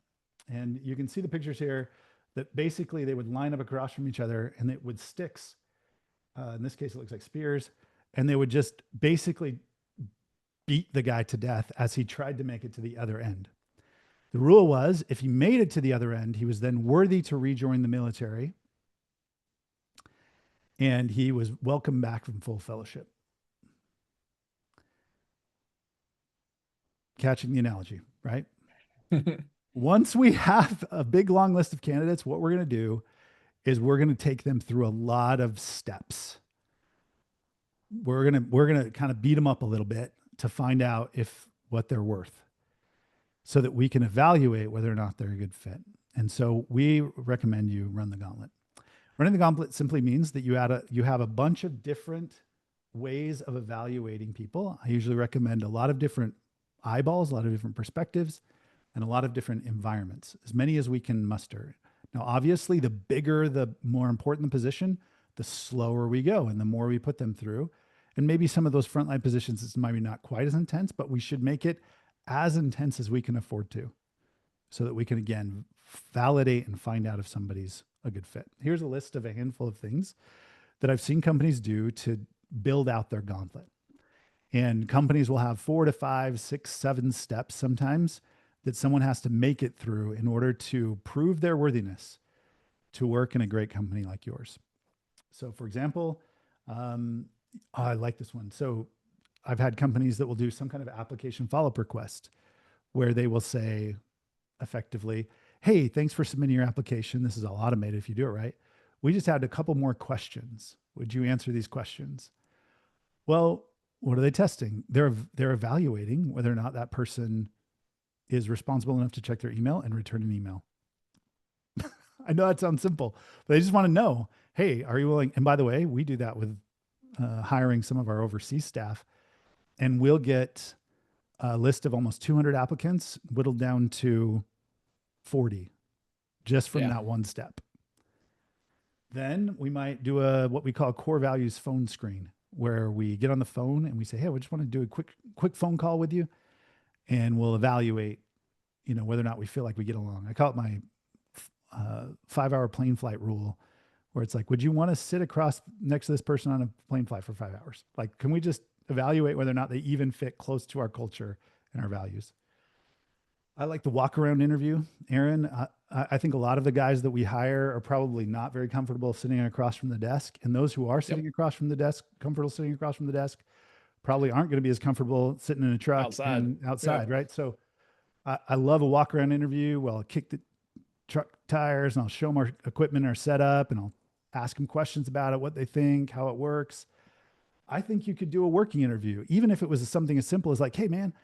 And you can see the pictures here, that basically they would line up across from each other, and it would sticks. In this case, it looks like spears. And they would just basically beat the guy to death as he tried to make it to the other end. The rule was, if he made it to the other end, he was then worthy to rejoin the military, and he was welcome back from full fellowship. Catching the analogy, right? Once we have a big long list of candidates, what we're going to do is we're going to take them through a lot of steps. We're going to kind of beat them up a little bit to find out if what they're worth, so that we can evaluate whether or not they're a good fit. And so we recommend you run the gauntlet. Running the gauntlet simply means that you have a bunch of different ways of evaluating people. I usually recommend a lot of different eyeballs, a lot of different perspectives, and a lot of different environments, as many as we can muster. Now, obviously, the bigger, the more important the position, the slower we go and the more we put them through. And maybe some of those frontline positions, it's maybe not quite as intense, but we should make it as intense as we can afford to, so that we can, again, validate and find out if somebody's a good fit. Here's a list of a handful of things that I've seen companies do to build out their gauntlet. And companies will have 4 to 5, 6, 7 steps sometimes that someone has to make it through in order to prove their worthiness to work in a great company like yours. So, for example, I like this one. So I've had companies that will do some kind of application follow-up request, where they will say effectively, hey, thanks for submitting your application. This is all automated if you do it right. We just had a couple more questions. Would you answer these questions? Well, what are they testing? They're evaluating whether or not that person is responsible enough to check their email and return an email. I know that sounds simple, but they just want to know, hey, are you willing? And by the way, we do that with hiring some of our overseas staff, and we'll get a list of almost 200 applicants whittled down to 40 just from Yeah. that one step. Then we might do what we call core values phone screen, where we get on the phone and we say, hey, we just want to do a quick phone call with you, and we'll evaluate, whether or not we feel like we get along. I call it my 5-hour plane flight rule, where it's like, would you want to sit across next to this person on a plane flight for 5 hours? Like, can we just evaluate whether or not they even fit close to our culture and our values? I like the walk around interview, Aaron. I think a lot of the guys that we hire are probably not very comfortable sitting across from the desk. And those who are sitting Yep. across from the desk, comfortable sitting across from the desk, probably aren't going to be as comfortable sitting in a truck Outside. and Yeah. outside, right? So I love a walk around interview. Well, I'll kick the truck tires and I'll show them our equipment, our setup, and I'll ask them questions about it, what they think, how it works. I think you could do a working interview, even if it was something as simple as like, hey man,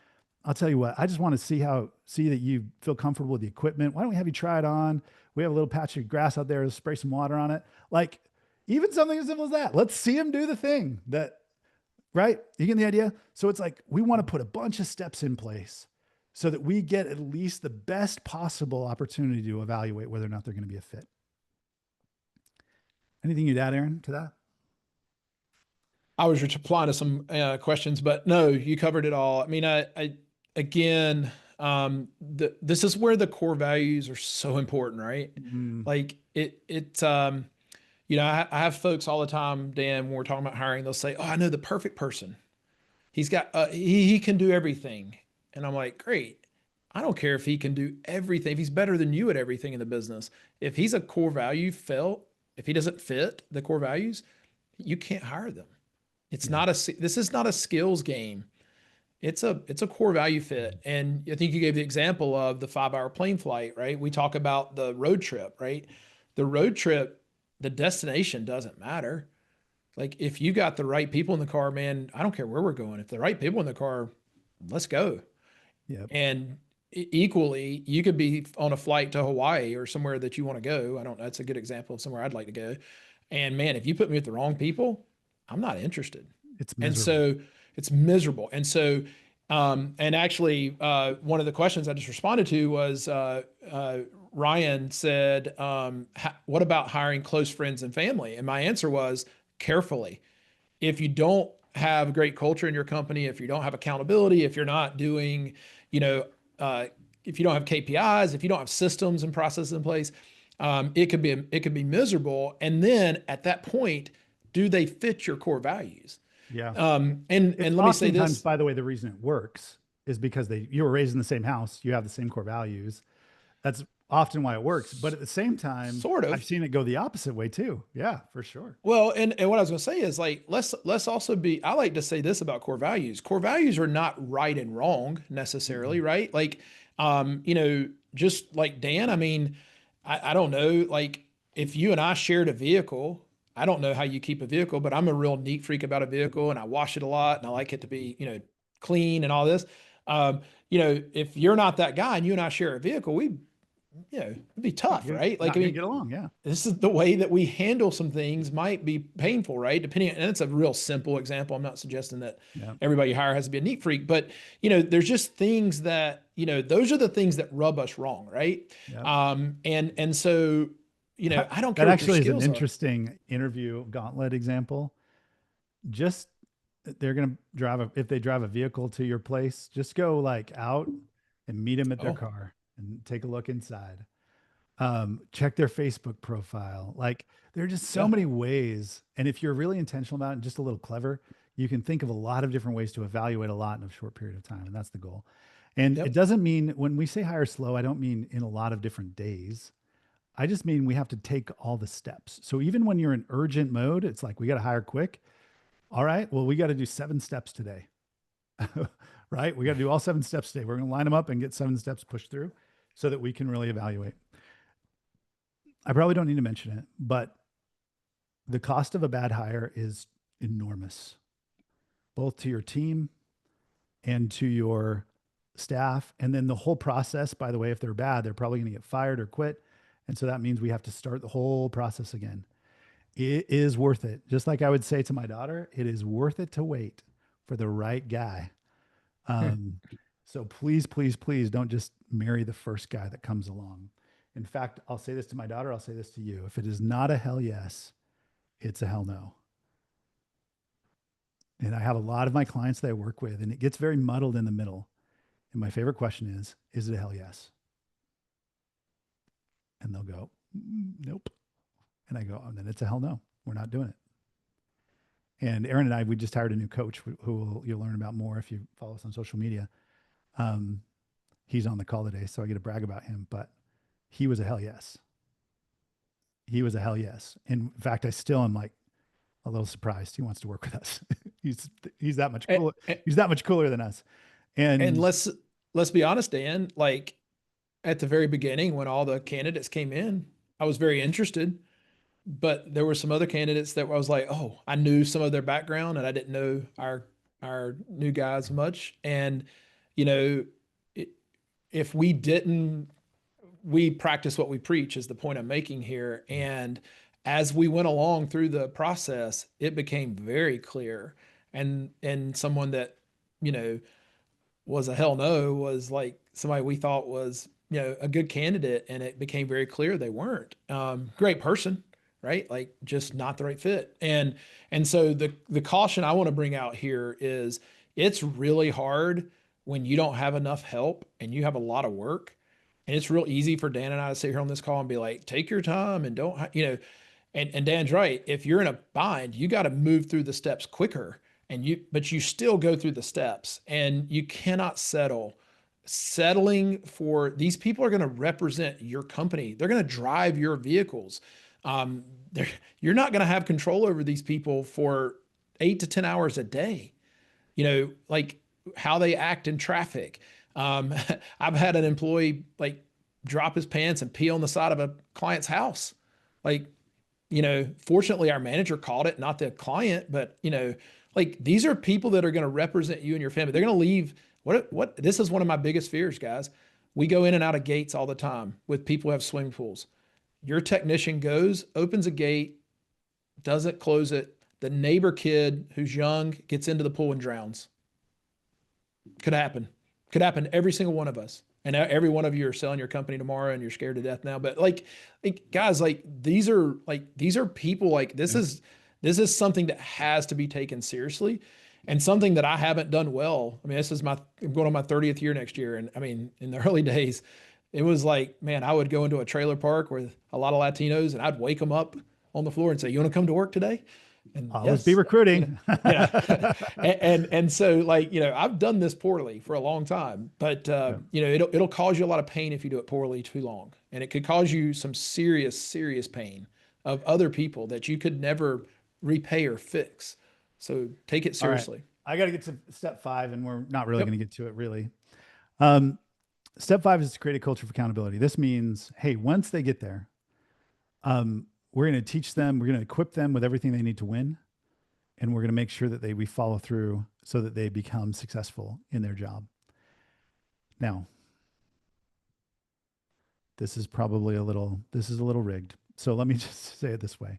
I'll tell you what, I just want to see that you feel comfortable with the equipment. Why don't we have you try it on? We have a little patch of grass out there, let's spray some water on it. Like even something as simple as that. Let's see him do the thing that, right? You get the idea? So it's like we want to put a bunch of steps in place so that we get at least the best possible opportunity to evaluate whether or not they're going to be a fit. Anything you'd add, Aaron, to that? I was replying to some questions, but no, you covered it all. I mean, again, this is where the core values are so important, right? Mm, Like I have folks all the time, Dan, when we're talking about hiring, they'll say, "Oh, I know the perfect person. He can do everything," and I'm like, "Great. I don't care if he can do everything. If he's better than you at everything in the business, if he's a core value felt, if he doesn't fit the core values, you can't hire them. It's yeah. not this is not a skills game. It's a core value fit. And I think you gave the example of the 5 hour plane flight, right? We talk about the road trip, right? The road trip, the destination doesn't matter. Like if you got the right people in the car, man, I don't care where we're going. If the right people in the car, let's go. Yep. And equally, you could be on a flight to Hawaii or somewhere that you want to go. I don't know. That's a good example of somewhere I'd like to go. And man, if you put me with the wrong people, I'm not interested. It's And miserable. so it's miserable. And so, and actually, one of the questions I just responded to was Ryan said, what about hiring close friends and family? And my answer was carefully. If you don't have great culture in your company, if you don't have accountability, if you're not doing, you know, uh, if you don't have KPIs, if you don't have systems and processes in place, it could be miserable. And then at that point, do they fit your core values? Yeah. It's And let me say oftentimes, this, by the way, the reason it works is because you were raised in the same house, you have the same core values. That's often why it works. But at the same time, sort I've of. seen it go the opposite way too. Yeah, for sure. Well, and what I was going to say is like let's also be. I like to say this about core values. Core values are not right and wrong necessarily, Mm-mm. right? Like, just like Dan. I mean, I don't know. Like, if you and I shared a vehicle, I don't know how you keep a vehicle, but I'm a real neat freak about a vehicle, and I wash it a lot, and I like it to be clean and all this. If you're not that guy and you and I share a vehicle, it'd be tough, right? Like, Not I gonna mean, get along. Yeah. this is the way that we handle some things might be painful, right? Depending, and it's a real simple example. I'm not suggesting that Yeah. everybody you hire has to be a neat freak, but there's just things that, those are the things that rub us wrong, right? Yeah. And so, That, I don't that care what your actually is an skills are. interesting interview gauntlet example. Just they're gonna if they drive a vehicle to your place, just go like out and meet them at their Oh, car and take a look inside. Check their Facebook profile. Like there are just so yeah. many ways. And if you're really intentional about it and just a little clever, you can think of a lot of different ways to evaluate a lot in a short period of time. And that's the goal. And it Yep. doesn't mean when we say hire slow, I don't mean in a lot of different days. I just mean we have to take all the steps. So even when you're in urgent mode, it's like we got to hire quick. All right. Well, we got to do 7 steps today. Right. We got to do all 7 steps today. We're going to line them up and get 7 steps pushed through so that we can really evaluate. I probably don't need to mention it, but the cost of a bad hire is enormous, both to your team and to your staff. And then the whole process, by the way, if they're bad, they're probably going to get fired or quit. And so that means we have to start the whole process again. It is worth it. Just like I would say to my daughter, it is worth it to wait for the right guy. Um, so please, please, please don't just marry the first guy that comes along. In fact, I'll say this to my daughter, I'll say this to you. If it is not a hell yes, it's a hell no. And I have a lot of my clients that I work with, and it gets very muddled in the middle. And my favorite question is it a hell yes? And they'll go, nope. And I go, oh, then it's a hell no. We're not doing it. And Aaron and I, we just hired a new coach who you'll learn about more if you follow us on social media. Um, he's on the call today, so I get to brag about him, but he was a hell yes. He was a hell yes. And in fact, I still am like a little surprised he wants to work with us. he's he's that much And, cooler. He's that much cooler than us. and And let's be honest, Dan, like at the very beginning when all the candidates came in, I was very interested. but there were some other candidates that I was like, oh, I knew some of their background and I didn't know our new guys much. And you know, it, if we didn't, we practice what we preach is the point I'm making here. And as we went along through the process, it became very clear. And someone that, you know, was a hell no was like somebody we thought was, you know, a good candidate, and it became very clear they weren't. Great person, right? Like just not the right fit. And so the caution I want to bring out here is it's really hard when you don't have enough help and you have a lot of work. And it's real easy for Dan and I to sit here on this call and be like, take your time and don't, you know, and Dan's right. If you're in a bind, you got to move through the steps quicker. But you still go through the steps, and you cannot settle. Settling for these people are going to represent your company. They're going to drive your vehicles. Um, you're not going to have control over these people for 8 to 10 hours a day. You know, like how they act in traffic. Um, I've had an employee like drop his pants and pee on the side of a client's house. Like, you know, fortunately our manager caught it, not the client, but you know, like these are people that are going to represent you and your family. They're going to leave. What this is one of my biggest fears, guys. We go in and out of gates all the time with people who have swimming pools. Your technician goes, opens a gate, doesn't close it. The neighbor kid who's young gets into the pool and drowns. Could happen. Could happen to every single one of us. And every one of you are selling your company tomorrow and you're scared to death now. But like guys, these are people like Yeah. this is something that has to be taken seriously and something that I haven't done well. I mean, I'm going on my 30th year next year. And I mean, in the early days, it was like, man, I would go into a trailer park with a lot of Latinos and I'd wake them up on the floor and say, you want to come to work today? And Always be yes, you know, recruiting. yeah. And so like, you know, I've done this poorly for a long time, but Yeah. you know, it'll cause you a lot of pain if you do it poorly too long. And it could cause you some serious pain of other people that you could never repay or fix. So take it All right. seriously. I got to get to step five, and we're not really Yep. going to get to it really. Um, Step five is to create a culture of accountability. This means, hey, once they get there, we're going to teach them, we're going to equip them with everything they need to win, and we're going to make sure that we follow through so that they become successful in their job. Now, this is a little rigged. So let me just say it this way.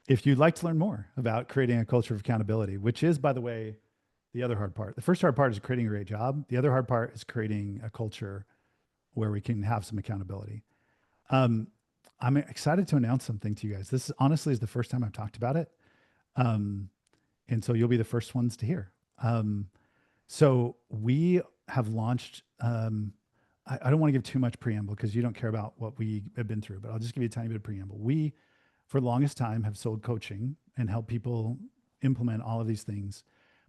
If you'd like to learn more about creating a culture of accountability, which is, by the way, the other hard part. The first hard part is creating a great job. The other hard part is creating a culture where we can have some accountability. Um, I'm excited to announce something to you guys. This honestly is the first time I've talked about it. Um, and so you'll be the first ones to hear. So we have launched, I don't want to give too much preamble because you don't care about what we have been through, but I'll just give you a tiny bit of preamble. We, for the longest time, have sold coaching and helped people implement all of these things.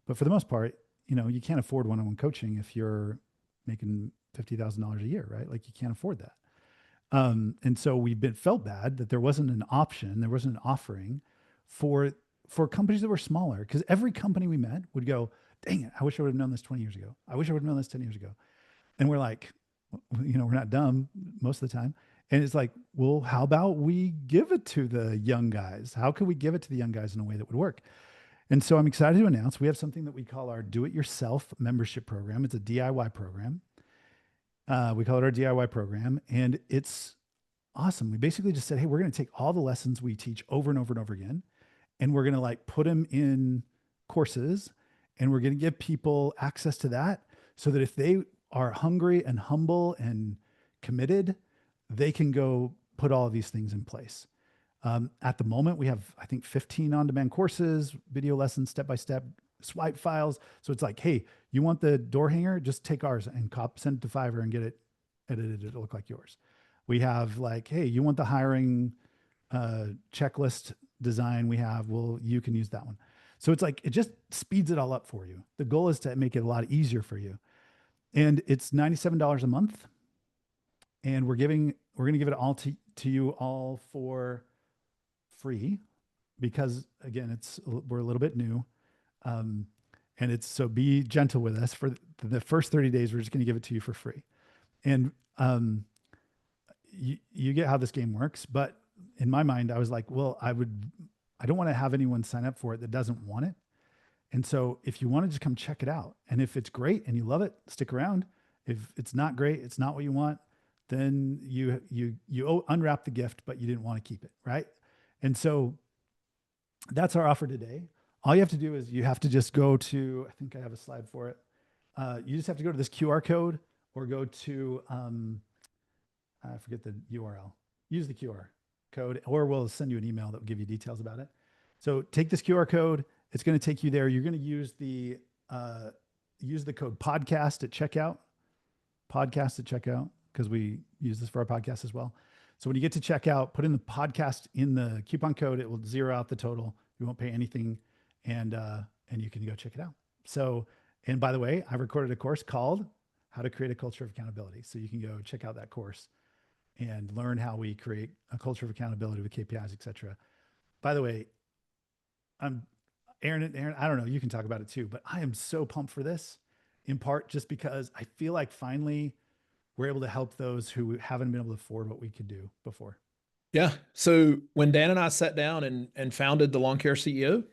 But for the most part, you know, you can't afford one-on-one coaching if you're making $50,000 a year, right? Like you can't afford that. And so we've been felt bad that there wasn't an option, there wasn't an offering for companies that were smaller. Because every company we met would go, "Dang it, I wish I would have known this 20 years ago. I wish I would have known this 10 years ago." And we're like, you know, we're not dumb most of the time. And it's like, well, how about we give it to the young guys? How can we give it to the young guys in a way that would work? And so I'm excited to announce we have something that we call our Do It Yourself membership program. It's a DIY program. We call it our DIY program, and it's awesome. We basically just said, hey, we're going to take all the lessons we teach over and over and over again, and we're going to like put them in courses, and we're going to give people access to that so that if they are hungry and humble and committed, they can go put all of these things in place. At the moment, we have, I think, 15 on demand courses, video lessons, step by step, swipe files. So it's like, hey, you want the door hanger? Just take ours and send it to Fiverr and get it edited to look like yours. We have like, hey, you want the hiring checklist design we have? Well, you can use that one. So it's like, it just speeds it all up for you. The goal is to make it a lot easier for you. And it's $97 a month. And we're going to give it all to you all for free because again, we're a little bit new. Um, and it's, so be gentle with us for the first 30 days. We're just going to give it to you for free. And you get how this game works, but in my mind, I was like, well, I don't want to have anyone sign up for it that doesn't want it. And so if you want to just come check it out, and if it's great and you love it, stick around. If it's not great, it's not what you want, then you unwrap the gift, but you didn't want to keep it, right? And so that's our offer today. All you have to do is you have to just go to, I think I have a slide for it. You just have to go to this QR code or go to, I forget the URL. Use the QR code, or we'll send you an email that will give you details about it. So take this QR code. It's going to take you there. You're going to use the code podcast at checkout, because we use this for our podcast as well. So when you get to checkout, put in the podcast in the coupon code. It will zero out the total. You won't pay anything, and you can go check it out. So, and by the way, I recorded a course called "How to Create a Culture of Accountability." So you can go check out that course and learn how we create a culture of accountability with KPIs, et cetera. By the way, I'm Aaron, I don't know, you can talk about it too, but I am so pumped for this, in part just because I feel like finally we're able to help those who haven't been able to afford what we could do before. Yeah. So when Dan and I sat down and founded the Lawn Care CEO,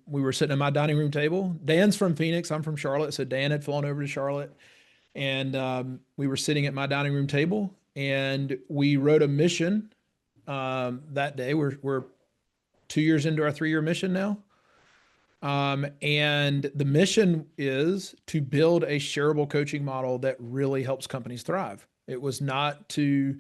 we were sitting at my dining room table. Dan's from Phoenix. I'm from Charlotte. So Dan had flown over to Charlotte, and we were sitting at my dining room table, and we wrote a mission that day. We're 2 years into our 3-year mission now. And the mission is to build a shareable coaching model that really helps companies thrive. It was not to,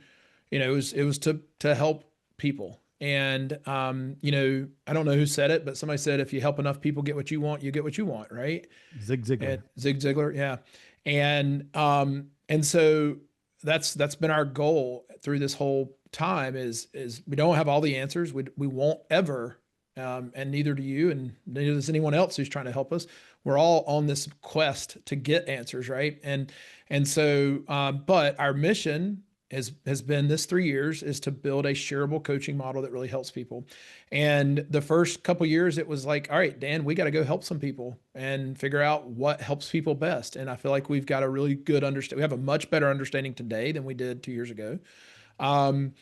it was to help people. And I don't know who said it, but somebody said if you help enough people get what you want, you get what you want, right? Zig Ziglar. And Zig Ziglar, yeah. And so that's been our goal through this whole time is we don't have all the answers. We won't ever, and neither do you, and neither does anyone else who's trying to help us. We're all on this quest to get answers, right? And so, but our mission has been this 3 years is to build a shareable coaching model that really helps people. And the first couple years, it was like, all right, Dan, we got to go help some people and figure out what helps people best. And I feel like we've got a really good understanding. We have a much better understanding today than we did 2 years ago. The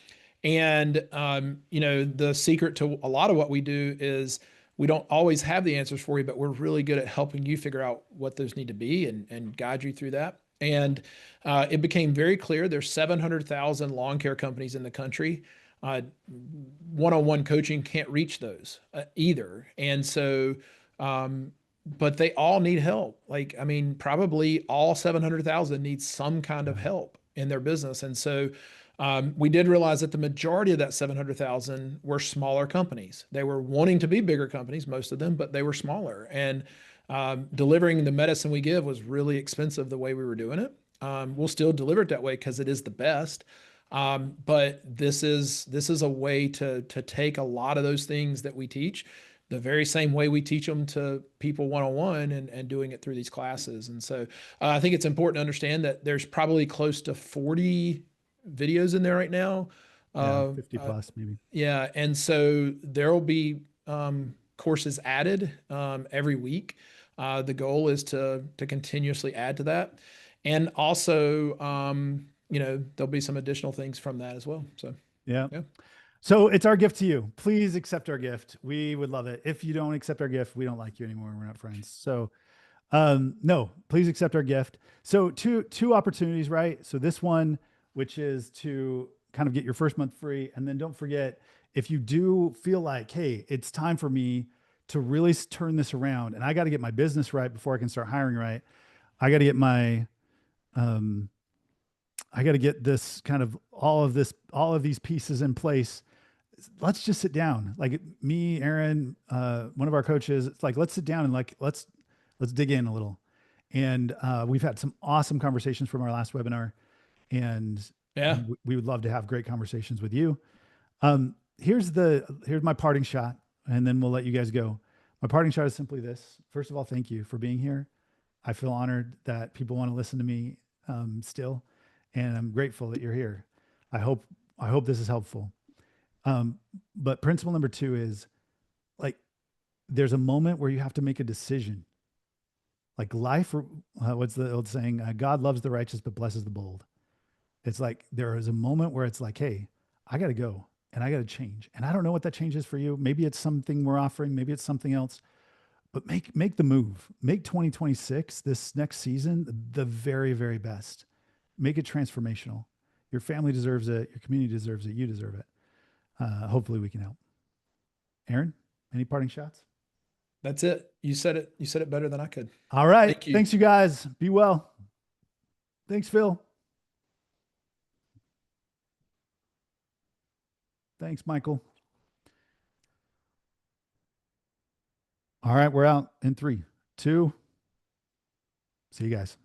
secret to a lot of what we do is we don't always have the answers for you, but we're really good at helping you figure out what those need to be and guide you through that. And it became very clear there's 700,000 lawn care companies in the country. One-on-one coaching can't reach those either. And so, but they all need help. Like, I mean, probably all 700,000 need some kind of help in their business. And so we did realize that the majority of that 700,000 were smaller companies. They were wanting to be bigger companies, most of them, but they were smaller. And delivering the medicine we give was really expensive the way we were doing it. We'll still deliver it that way because it is the best. But this is a way to take a lot of those things that we teach the very same way we teach them to people one-on-one and doing it through these classes. And so I think it's important to understand that there's probably close to 40 videos in there right now. Yeah, 50 plus maybe. Yeah. And so there will be courses added every week. The goal is to continuously add to that. And also, there'll be some additional things from that as well. So, yeah. Yeah. So it's our gift to you. Please accept our gift. We would love it. If you don't accept our gift, we don't like you anymore. We're not friends. So, no, please accept our gift. So two opportunities, right? So this one, which is to kind of get your first month free. And then don't forget, if you do feel like, hey, it's time for me to really turn this around and I got to get my business right before I can start hiring right. I got to get my, I got to get this kind of all of these pieces in place. Let's just sit down. Like me, Aaron, one of our coaches, it's like, let's sit down and like, let's dig in a little. And we've had some awesome conversations from our last webinar, and Yeah. we would love to have great conversations with you. Here's my parting shot, and then we'll let you guys go. My parting shot is simply this. First of all, thank you for being here. I feel honored that people want to listen to me still, and I'm grateful that you're here. I hope this is helpful. But principle number 2 is like, there's a moment where you have to make a decision. Like life, what's the old saying? God loves the righteous, but blesses the bold. It's like, there is a moment where it's like, hey, I got to go. and I got to change. And I don't know what that change is for you. Maybe it's something we're offering, maybe it's something else, but make the move. Make 2026, this next season, the very, very best. Make it transformational. Your family deserves it. Your community deserves it. You deserve it. Hopefully we can help. Aaron, any parting shots? That's it. You said it. You said it better than I could. All right. Thank you. Thanks, you guys. Be well. Thanks, Phil. Thanks, Michael. All right. We're out in 3, 2. See you guys.